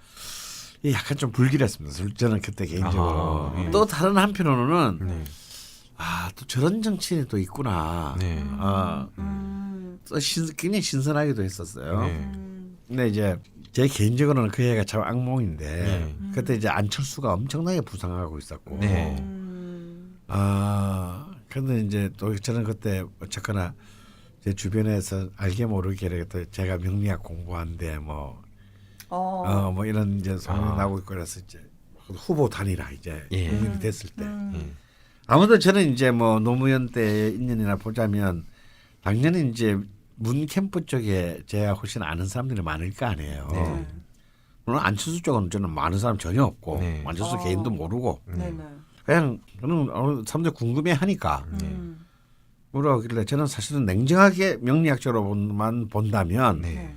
이 약간 좀 불길했습니다. 저는 그때 개인적으로. 아하, 예. 또 다른 한편으로는 네. 또 저런 정치인이 또 있구나. 네. 또 굉장히 신선하기도 했었어요. 네. 근데 이제 제 개인적으로는 그 애가 참 악몽인데 네. 그때 이제 안철수가 엄청나게 부상하고 있었고. 네. 근데 이제 또 저는 그때 어쨌거나 제 주변에서 알게 모르게 이렇게 제가 명리학 공부한데 뭐 이런 이제 소문이 나고 있고 그래서 이제 후보 단일화 이제 예. 국민이 됐을 때 아무튼 저는 이제 뭐 노무현 때 인연이나 보자면 당연히 이제 문 캠프 쪽에 제가 훨씬 아는 사람들이 많을 거 아니에요. 네. 물론 안철수 쪽은 저는 많은 사람 전혀 없고 네. 안철수 개인도 모르고 네네. 그냥 저는 사람들이 궁금해하니까 물어보길래 저는 사실은 냉정하게 명리학적으로만 본다면 네.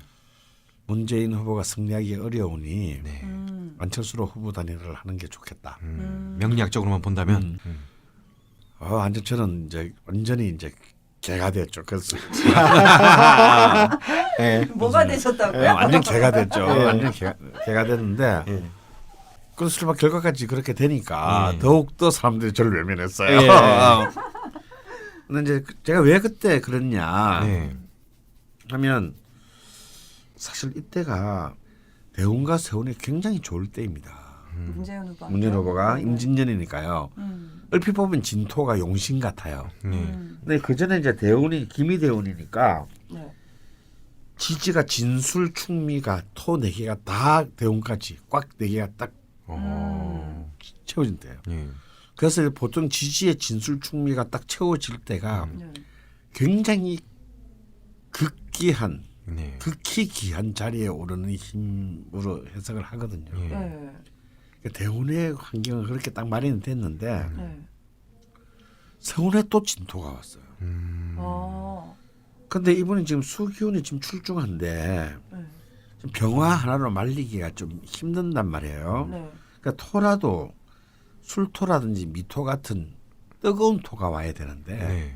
문재인 후보가 승리하기 어려우니 네. 안철수로 후보 단일화를 하는 게 좋겠다. 명리학적으로만 본다면. 완전 저는 이제 완전히 이제 개가 됐죠. 그래서 뭐가 되셨다고요? 완전 개가 됐죠. 완전 개가 됐는데 그래서 막 결과까지 그렇게 되니까 더욱 더 사람들이 저를 외면했어요. 근데 이제 제가 왜 그때 그랬냐 하면 사실 이때가 대운과 세운이 굉장히 좋을 때입니다. 문재인 후보. 문재인 후보가 임진년이니까요. 얼핏 보면 진토가 용신 같아요. 근데 그 전에 이제 대운이 기미대운이니까 네. 지지가 진술 충미가 토 4개가 다 대운까지 꽉 4개가 딱 채워진대요. 그래서 보통 지지의 진술 충미가 딱 채워질 때가 굉장히 극기한 네. 극히 귀한 자리에 오르는 힘으로 해석을 하거든요. 네. 대운의 환경은 그렇게 딱 마련이 됐는데 네. 세운에 또 진토가 왔어요. 그런데 이분이 지금 수기운이 지금 출중한데 지금 병화 하나로 말리기가 좀 힘든단 말이에요. 네. 그러니까 토라도 술토라든지 미토 같은 뜨거운 토가 와야 되는데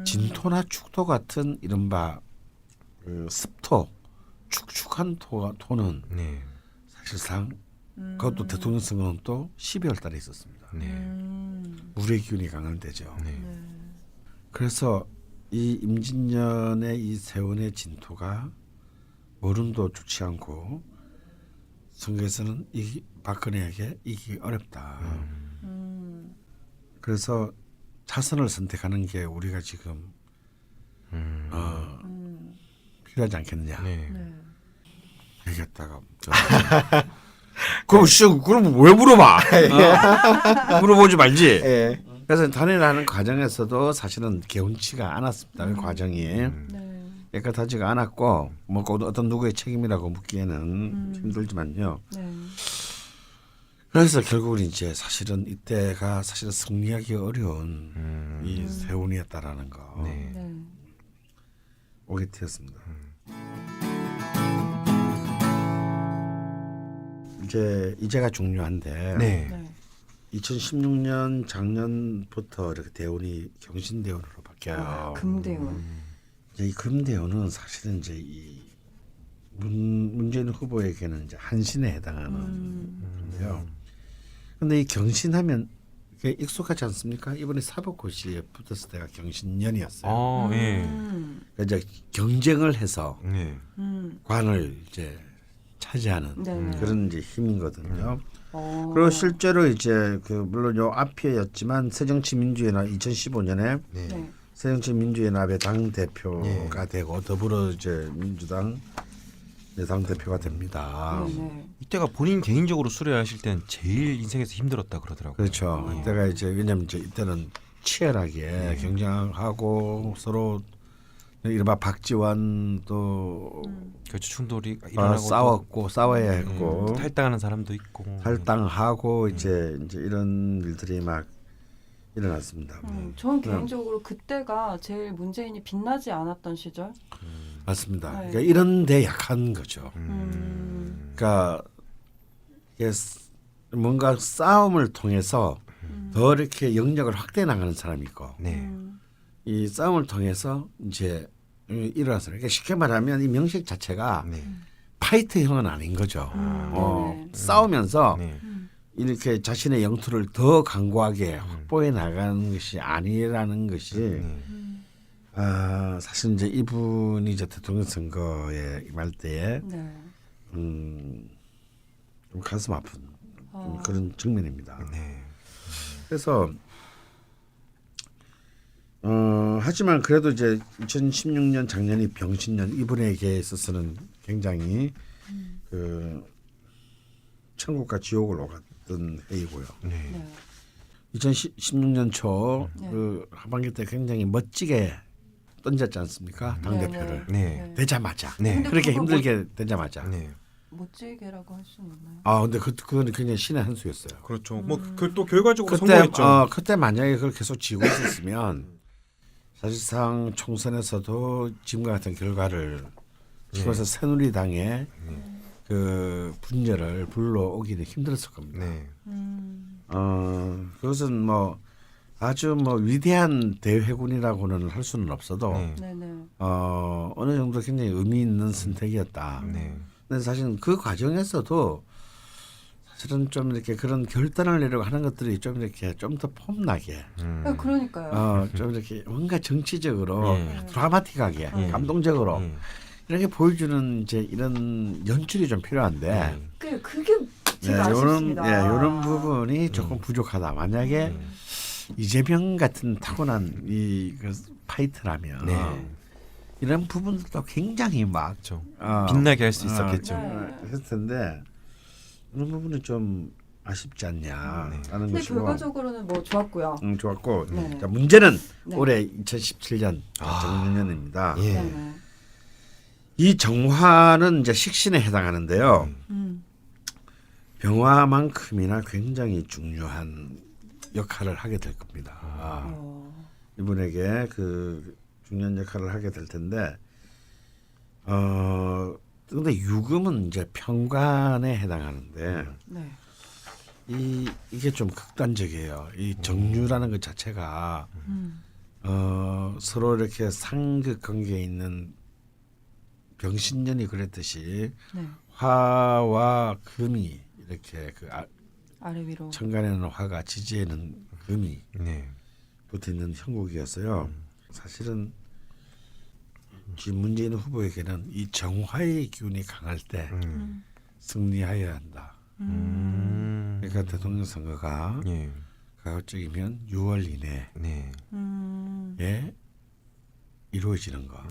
진토나 축토 같은 이른바 그 습토 축축한 토는 사실상 그것도 대통령 선거는 또 12월 달에 있었습니다. 네. 물의 기운이 강한 때죠. 네. 그래서 이 임진년의 이 세운의 진토가 물음도 좋지 않고 선거에서는 이 박근혜에게 이기기 어렵다. 그래서 차선을 선택하는 게 우리가 지금 필요하지 않겠느냐. 네. 얘기했다가 그럼 왜 물어봐? 물어보지 말지. 예. 그래서 단일화하는 과정에서도 사실은 개운치가 않았습니다. 그 과정이 네. 깨끗하지가 않았고 뭐 어떤 누구의 책임이라고 묻기에는 힘들지만요. 네. 그래서 결국은 이제 사실은 이때가 사실은 승리하기 어려운 이 세운이었다라는 거 네. 네. 오게트였습니다. 이제가 중요한데 네. 네. 2016년 작년부터 이렇게 대운이 경신대운으로 바뀌어요. 금대운. 이제 이 금대운은 사실은 이제 이 문재인 후보에게는 이제 한신에 해당하는 건데요. 근데 이 경신하면 이게 익숙하지 않습니까? 이번에 사법고시에 붙었을 때가 경신년이었어요. 예. 그러니까 이제 경쟁을 해서 네. 관을 이제 차지하는 네. 그런 이제 힘이거든요. 어. 그리고 실제로 이제 그 물론 요 앞이었지만 새정치민주연합 2015년에 네. 네. 새정치민주연합의 당 대표가 되고 더불어 이제 민주당 당 대표가 됩니다. 네. 네. 이때가 본인 개인적으로 수료하실 때는 제일 인생에서 힘들었다 그러더라고요. 그렇죠. 예. 이때가 이제 왜냐면 이제 이때는 치열하게 경쟁하고 서로 이른바 박지원 또 그렇죠. 충돌이 일어나고 싸웠고 싸워야 했고 또 탈당하는 사람도 있고 탈당하고 이제 이런 일들이 막 일어났습니다. 저는 개인적으로 그때가 제일 문재인이 빛나지 않았던 시절. 맞습니다. 네. 그러니까 이런 데 약한 거죠. 그러니까 이게 뭔가 싸움을 통해서 더 이렇게 영역을 확대해 나가는 사람이 있고 네. 이 싸움을 통해서 이제 일어나서 그러니까 쉽게 말하면 이 명식 자체가 네. 파이트형은 아닌 거죠. 네네. 싸우면서 네. 이렇게 자신의 영토를 더 강고하게 확보해 나가는 것이 아니라는 것이 네. 사실 이제 이분이 이제 대통령 선거에 임할 때에 네. 좀 가슴 아픈 그런 측면입니다. 네. 그래서 하지만 그래도 이제 2016년 작년이 병신년 이분에게 있어서는 굉장히 그 천국과 지옥을 오갔던 해이고요. 네. 네. 2016년 초 네. 그 하반기 때 굉장히 멋지게 던졌지 않습니까? 당 대표를 네. 되자마자 네. 근데 그렇게 그거 힘들게 되자마자. 네. 멋지게라고 할 수는 있나요? 근데 그거는 그냥 신의 한 수였어요. 그렇죠. 뭐 그 또 결과적으로 그때 성공했죠. 그때 만약에 그걸 계속 쥐고 있었으면 사실상 총선에서도 지금과 같은 결과를 집어서 새누리당의 그 분열을 불러오기는 힘들었을 겁니다. 네. 그것은 뭐 아주 뭐 위대한 대회군이라고는 할 수는 없어도 네. 네네. 어느 정도 굉장히 의미 있는 선택이었다. 네. 근데 사실 그 과정에서도 사실은 좀 이렇게 그런 결단을 내려고 하는 것들이 좀 이렇게 좀 더 폼나게 네, 그러니까요. 좀 이렇게 뭔가 정치적으로 네. 드라마틱하게 감동적으로 네. 이렇게 보여주는 이제 이런 연출이 좀 필요한데 그게 제가 요런 아쉽습니다. 요런 부분이 조금 부족하다. 만약에 이재명 같은 타고난 그 파이트라면 네. 이런 부분들도 굉장히 막 그렇죠. 빛나게 할 수 있었겠죠. 했을 텐데 이런 부분이 좀 아쉽지 않냐라는 근데 것이고. 결과적으로는 뭐 좋았고요. 좋았고 네. 자, 문제는 네. 올해 2017년 정년입니다. 예. 네네. 이 정화는 이제 식신에 해당하는데요. 병화만큼이나 굉장히 중요한 역할을 하게 될 겁니다. 이분에게 그 중요한 역할을 하게 될 텐데, 근데 유금은 이제 편관에 해당하는데 네. 이게 좀 극단적이에요. 이 정유라는 것 자체가 서로 이렇게 상극 관계에 있는 병신년이 그랬듯이 네. 화와 금이 이렇게 그 아래 위로. 천간에는 화가 지지에는 금이 네. 붙어 있는 형국이었어요. 사실은 지금 문재인 후보에게는 이 정화의 기운이 강할 때 승리하여야 한다. 그러니까 대통령 선거가 예. 가급적이면 6월 이내에 네. 이루어지는 거.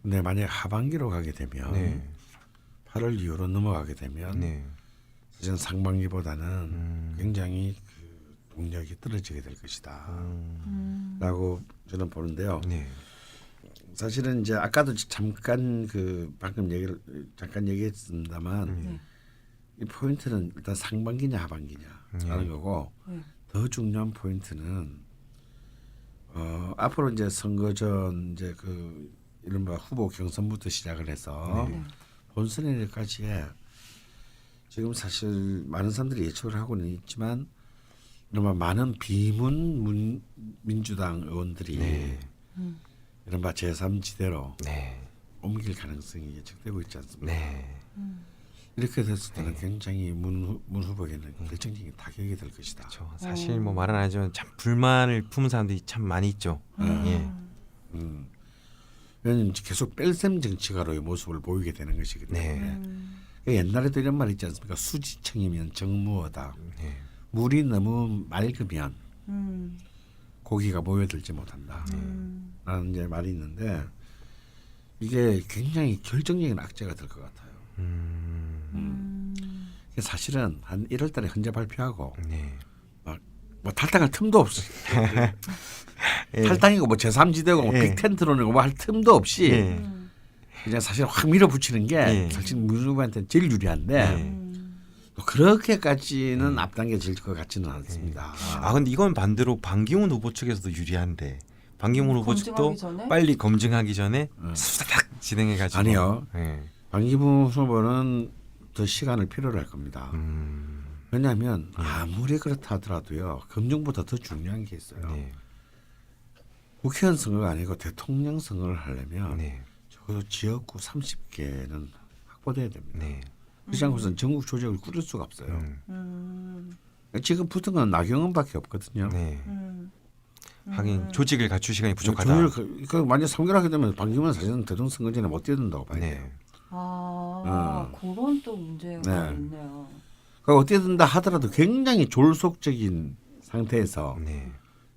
근데 만약 하반기로 가게 되면 네. 8월 이후로 넘어가게 되면 네. 사실은 상반기보다는 굉장히 그 동력이 떨어지게 될 것이다. 라고 저는 보는데요. 네. 사실은 이제 아까도 잠깐 그 방금 잠깐 얘기했습니다만 네. 이 포인트는 일단 상반기냐 하반기냐 하는 거고 네. 더 중요한 포인트는 앞으로 이제 선거 전 이제 그 이른바 후보 경선부터 시작을 해서 본선에까지의 지금 사실 많은 사람들이 예측을 하고는 있지만 이른바 많은 비문 민주당 의원들이 이른바 제3지대로 네. 옮길 가능성이 예측되고 있지 않습니까? 네. 이렇게 됐을 때는 굉장히 문 후보에게는 결정적인 타격이 될 것이다. 그렇죠. 사실 뭐 말은 안 하지만 참 불만을 품은 사람들이 참 많이 있죠. 예. 왜냐하면 이제 계속 뺄셈 정치가로의 모습을 보이게 되는 것이기 때문에 네. 옛날에도 이런 말 있지 않습니까? 수지청이면 정무어다. 네. 물이 너무 맑으면 고기가 모여들지 못한다. 라는 이제 말이 있는데 이게 굉장히 결정적인 악재가 될 것 같아요. 사실은 한 1월달에 헌재 발표하고 네. 뭐 탈당할 틈도 없어. 탈당이고 뭐 제3지대고 뭐 빅텐트론이고 뭐 할 틈도 없이 그냥 사실 확 밀어붙이는 게 사실 문수부한테는 제일 유리한데 그렇게까지는 앞당겨질 것 같지는 않습니다. 아 근데 이건 반대로 반기문 후보 측에서도 유리한데 반기문 후보 측도 검증하기 전에? 빨리 검증하기 전에 수다닥 진행해가지고 아니요. 예. 반기문 후보는 더 시간을 필요로 할 겁니다. 왜냐하면 아무리 그렇다 하더라도요. 검증보다 더 중요한 게 있어요. 네. 국회의원 선거가 아니고 대통령 선거를 하려면 네. 적어도 지역구 30개는 확보돼야 됩니다. 네. 그렇지 않고서는 전국 조직을 꾸릴 수가 없어요. 지금 붙은 건 나경원밖에 없거든요. 네. 하긴 조직을 갖출 시간이 부족하다. 그 만약 3개월 하게 되면 반기문 사실은 대통령 선거 전에 못 뛰어든다고 봐야 돼요. 네. 그런 또 문제가 네. 있네요. 그러니까 어떻게 된다 하더라도 굉장히 졸속적인 상태에서 네.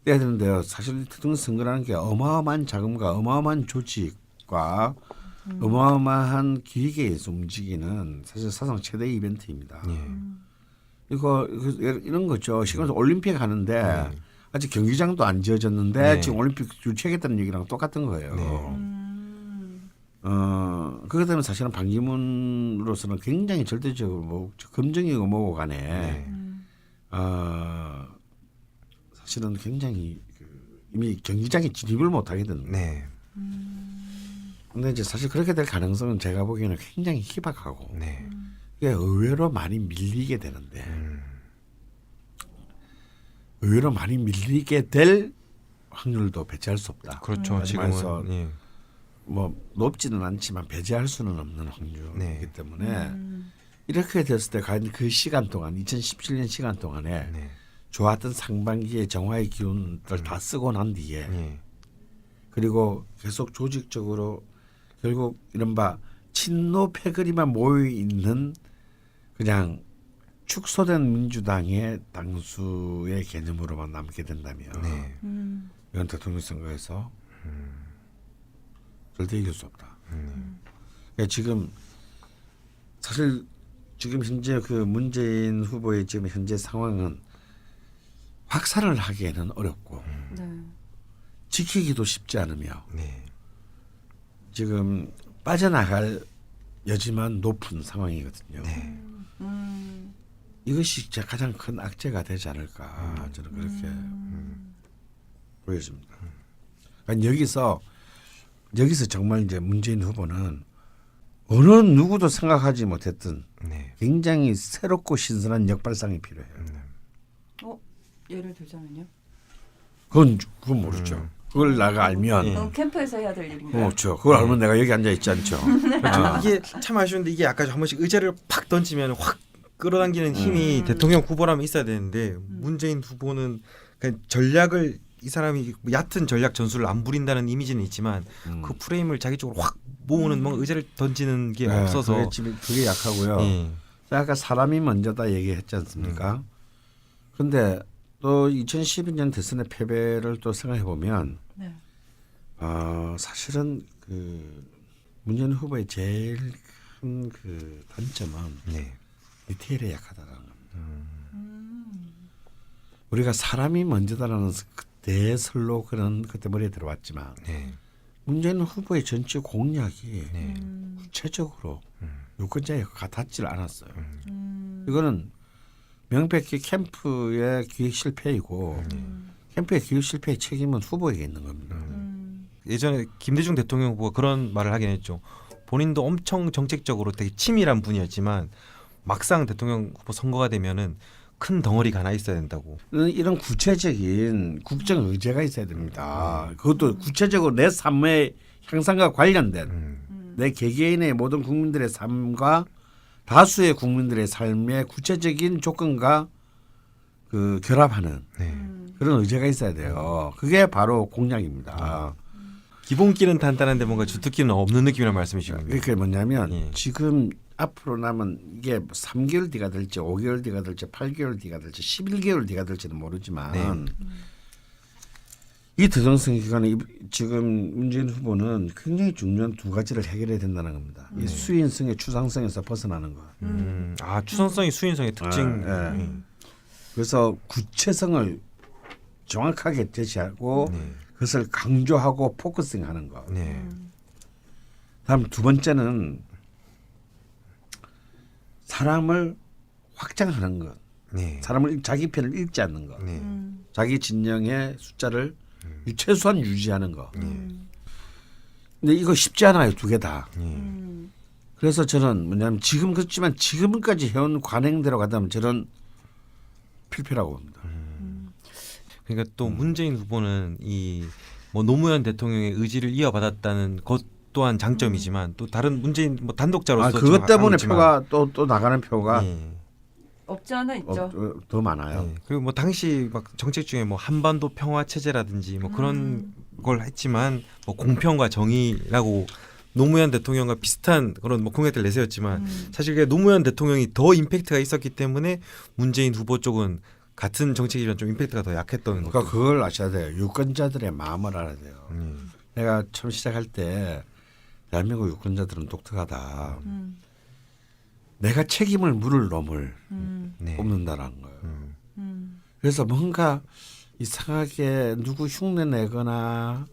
해야 되는데요. 사실 대통령 선거라는 게 어마어마한 자금과 어마어마한 조직과 어마어마한 기획에서 움직이는 사실 사상 최대 이벤트입니다. 이거 이런 거죠. 지금 올림픽 하는데 아직 경기장도 안 지어졌는데 지금 올림픽 유치하겠다는 얘기랑 똑같은 거예요. 그렇기 때문에 사실은 반기문으로서는 굉장히 절대적으로 뭐 검증이고 뭐고 간에 사실은 굉장히 이미 경기장에 진입을 못하게 됩니다. 네. 근데 이제 사실 그렇게 될 가능성은 제가 보기에는 굉장히 희박하고 네. 이게 의외로 많이 밀리게 되는데 의외로 많이 밀리게 될 확률도 배제할 수 없다. 그렇죠. 말해서 지금은 예. 뭐 높지는 않지만 배제할 수는 없는 확률이기 네. 때문에 이렇게 됐을 때 과연 그 시간 동안 2017년 시간 동안에 네. 좋았던 상반기의 정화의 기운들 다 쓰고 난 뒤에 예. 그리고 계속 조직적으로 결국 이른바 친노 패거리만 모여 있는 그냥 축소된 민주당의 당수의 개념으로만 남게 된다면 네. 이건 대통령 선거에서 절대 이길 수 없다. 그러니까 지금 사실 지금 현재 그 문재인 후보의 지금 현재 상황은 확산을 하기에는 어렵고 네. 지키기도 쉽지 않으며 네. 지금 빠져나갈 여지만 높은 상황이거든요. 네. 이것이 진짜 가장 큰 악재가 되지 않을까 저는 그렇게 보여집니다. 그러니까 여기서 정말 이제 문재인 후보는 어느 누구도 생각하지 못했던 네. 굉장히 새롭고 신선한 역발상이 필요해요. 예를 들자면요. 그건 모르죠. 그걸 내가 알면 예. 그럼 캠프에서 해야 될 일인가요? 그렇죠. 그걸 알면 내가 여기 앉아 있지 않죠. 아. 이게 참 아쉬운데 이게 아까 한 번씩 의제를 팍 던지면 확 끌어당기는 힘이 대통령 후보라면 있어야 되는데 문재인 후보는 그냥 전략을 이 사람이 얕은 전략 전술을 안 부린다는 이미지는 있지만 그 프레임을 자기 쪽으로 확 모으는 뭔가 의제를 던지는 게 네, 없어서 그게 약하고요. 예. 아까 사람이 먼저다 얘기했지 않습니까? 근데 또 2012년 대선의 패배를 또 생각해 보면 네. 사실은 그 문재인 후보의 제일 큰 그 단점은 네. 디테일에 약하다는 겁니다. 우리가 사람이 먼저다라는 대설로 그런 그때 머리에 들어왔지만 네. 문재인 후보의 전체 공약이 네. 구체적으로 유권자에 같았질 않았어요. 이거는 명백히 캠프의 기획 실패이고 캠프의 기획 실패의 책임은 후보에게 있는 겁니다. 예전에 김대중 대통령 후보가 그런 말을 하긴 했죠. 본인도 엄청 정책적으로 되게 치밀한 분이었지만 막상 대통령 후보 선거가 되면은 큰 덩어리가 하나 있어야 된다고. 이런 구체적인 국정 의제가 있어야 됩니다. 그것도 구체적으로 내 삶의 향상과 관련된 내 개개인의 모든 국민들의 삶과 다수의 국민들의 삶의 구체적인 조건과 그 결합하는 네. 그런 의제가 있어야 돼요. 그게 바로 공약입니다. 기본기는 단단한데 뭔가 주특기는 없는 느낌이라는 말씀이신 겁니다. 그게 뭐냐면 예. 지금 앞으로 남은 이게 3개월 뒤가 될지 5개월 뒤가 될지 8개월 뒤가 될지 11개월 뒤가 될지는 모르지만 네. 이 대정성 기간에 지금 문재인 후보는 굉장히 중요한 두 가지를 해결해야 된다는 겁니다. 이 수인성의 추상성에서 벗어나는 것. 추상성이 수인성의 특징. 예. 그래서 구체성을 정확하게 제시하고 그것을 강조하고 포커싱하는 것. 네. 다음 두 번째는 사람을 확장하는 것. 네. 사람을 자기 편을 읽지 않는 것. 네. 자기 진영의 숫자를 최소한 유지하는 것. 근데 이거 쉽지 않아요. 두 개 다. 그래서 저는 뭐냐면 지금 그렇지만 지금까지 해온 관행대로 가다면 저는 필패라고 봅니다. 그러니까 또 문재인 후보는 이 뭐 노무현 대통령의 의지를 이어받았다는 것 또한 장점이지만 또 다른 문재인 뭐 단독자로서 그것 때문에 있지만, 표가 또 나가는 표가 없지 않아 있죠. 더 많아요. 네. 그리고 뭐 당시 막 정책 중에 뭐 한반도 평화 체제라든지 뭐 그런 걸 했지만 뭐 공평과 정의라고 노무현 대통령과 비슷한 그런 뭐 공약들 내세웠지만 사실 그게 노무현 대통령이 더 임팩트가 있었기 때문에 문재인 후보 쪽은 같은 정책이지만 좀 임팩트가 더 약했던 그러니까 거죠. 그걸 아셔야 돼요. 유권자들의 마음을 알아야 돼요. 내가 처음 시작할 때 대한민국 유권자들은 독특하다. 내가 책임을 물을 놈을 네. 뽑는다라는 거예요. 그래서 뭔가 이상하게 누구 흉내 내거나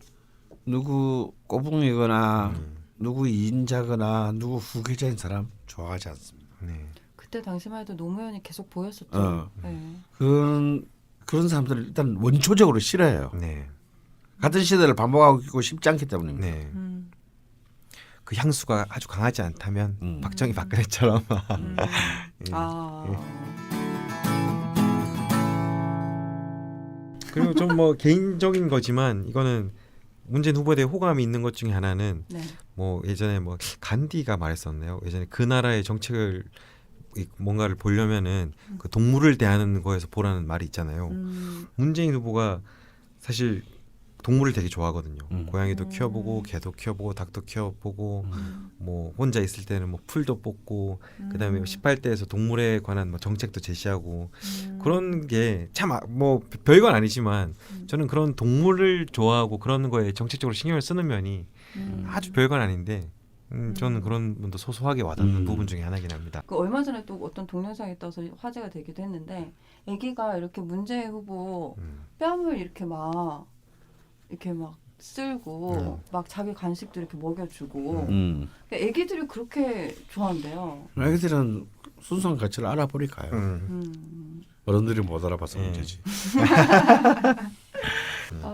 누구 꼬붕이거나 누구 이인자거나 누구 후계자인 사람 좋아하지 않습니다. 네. 그때 당시만 해도 노무현이 계속 보였었죠. 네. 그런 사람들을 일단 원초적으로 싫어해요. 네. 같은 시대를 반복하고 싶지 않기 때문입니다. 네. 그 향수가 아주 강하지 않다면 박정희 박근혜처럼 예. 그리고 좀 뭐 개인적인 거지만 이거는 문재인 후보에 대해 호감이 있는 것 중에 하나는 네. 뭐 예전에 뭐 간디가 말했었네요. 예전에 그 나라의 정책을 뭔가를 보려면은 그 동물을 대하는 거에서 보라는 말이 있잖아요. 문재인 후보가 사실 동물을 되게 좋아하거든요. 고양이도 키워보고 개도 키워보고 닭도 키워보고 뭐 혼자 있을 때는 뭐 풀도 뽑고 그다음에 18대에서 동물에 관한 뭐 정책도 제시하고 그런 게 참 뭐 별건 아니지만 저는 그런 동물을 좋아하고 그런 거에 정책적으로 신경을 쓰는 면이 아주 별건 아닌데 저는 그런 분도 소소하게 와닿는 부분 중에 하나긴 합니다. 그 얼마 전에 또 어떤 동영상이 떠서 화제가 되기도 했는데 아기가 이렇게 문재인 후보 뺨을 이렇게 막 쓸고 막 자기 간식도 이렇게 먹여주고 그러니까 아기들이 그렇게 좋아한대요. 아기들은 순수한 가치를 알아버릴까요? 어른들이 못 알아봐서 문제지.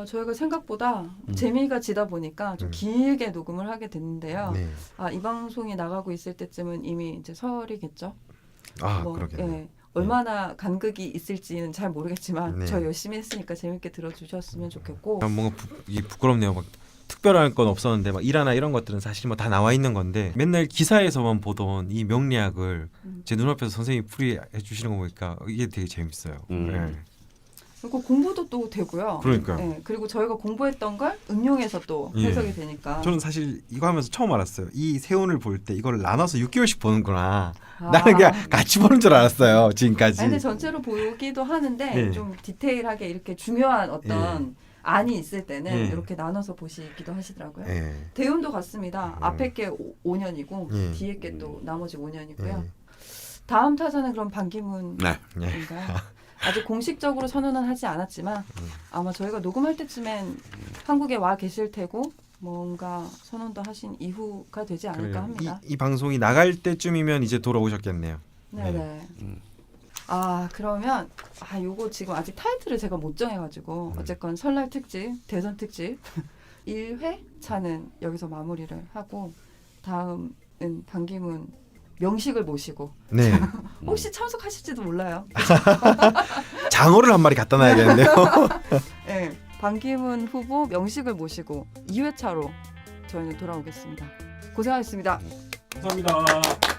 저희가 생각보다 재미가 지다 보니까 좀 길게 녹음을 하게 됐는데요. 네. 이 방송이 나가고 있을 때쯤은 이미 이제 설이겠죠. 그러겠네요. 예. 얼마나 간극이 있을지는 잘 모르겠지만 네. 저 열심히 했으니까 재밌게 들어주셨으면 좋겠고 뭔가 이게 부끄럽네요. 막 특별한 건 없었는데 막 일화나 이런 것들은 사실 뭐 다 나와 있는 건데 맨날 기사에서만 보던 이 명리학을 제 눈앞에서 선생님이 풀이해 주시는 거 보니까 이게 되게 재밌어요. 네. 그리고 공부도 또 되고요. 그러니까요. 네, 그리고 저희가 공부했던 걸 응용해서 또 예. 해석이 되니까. 저는 사실 이거 하면서 처음 알았어요. 이 세운을 볼 때 이걸 나눠서 6개월씩 보는구나. 아. 나는 그냥 같이 보는 줄 알았어요. 지금까지. 아니, 근데 전체로 보기도 하는데 예. 좀 디테일하게 이렇게 중요한 어떤 안이 있을 때는 예. 이렇게 나눠서 보시기도 하시더라고요. 예. 대운도 같습니다. 앞에 게 5년이고 예. 뒤에 게 또 나머지 5년이고요. 예. 다음 타자는 그럼 반기문인가요? 네. 아직 공식적으로 선언은 하지 않았지만 아마 저희가 녹음할 때쯤엔 한국에 와 계실 테고 뭔가 선언도 하신 이후가 되지 않을까 그래요. 합니다. 이 방송이 나갈 때쯤이면 이제 돌아오셨겠네요. 네네. 아 그러면 요거 지금 아직 타이틀을 제가 못 정해가지고 어쨌건 설날 특집, 대선 특집 1회 차는 여기서 마무리를 하고 다음은 반기문 명식을 모시고 네. 혹시 참석하실지도 몰라요. 장어를 한 마리 갖다 놔야겠는데요. 네, 반기문 후보 명식을 모시고 2회차로 저희는 돌아오겠습니다. 고생하셨습니다. 감사합니다.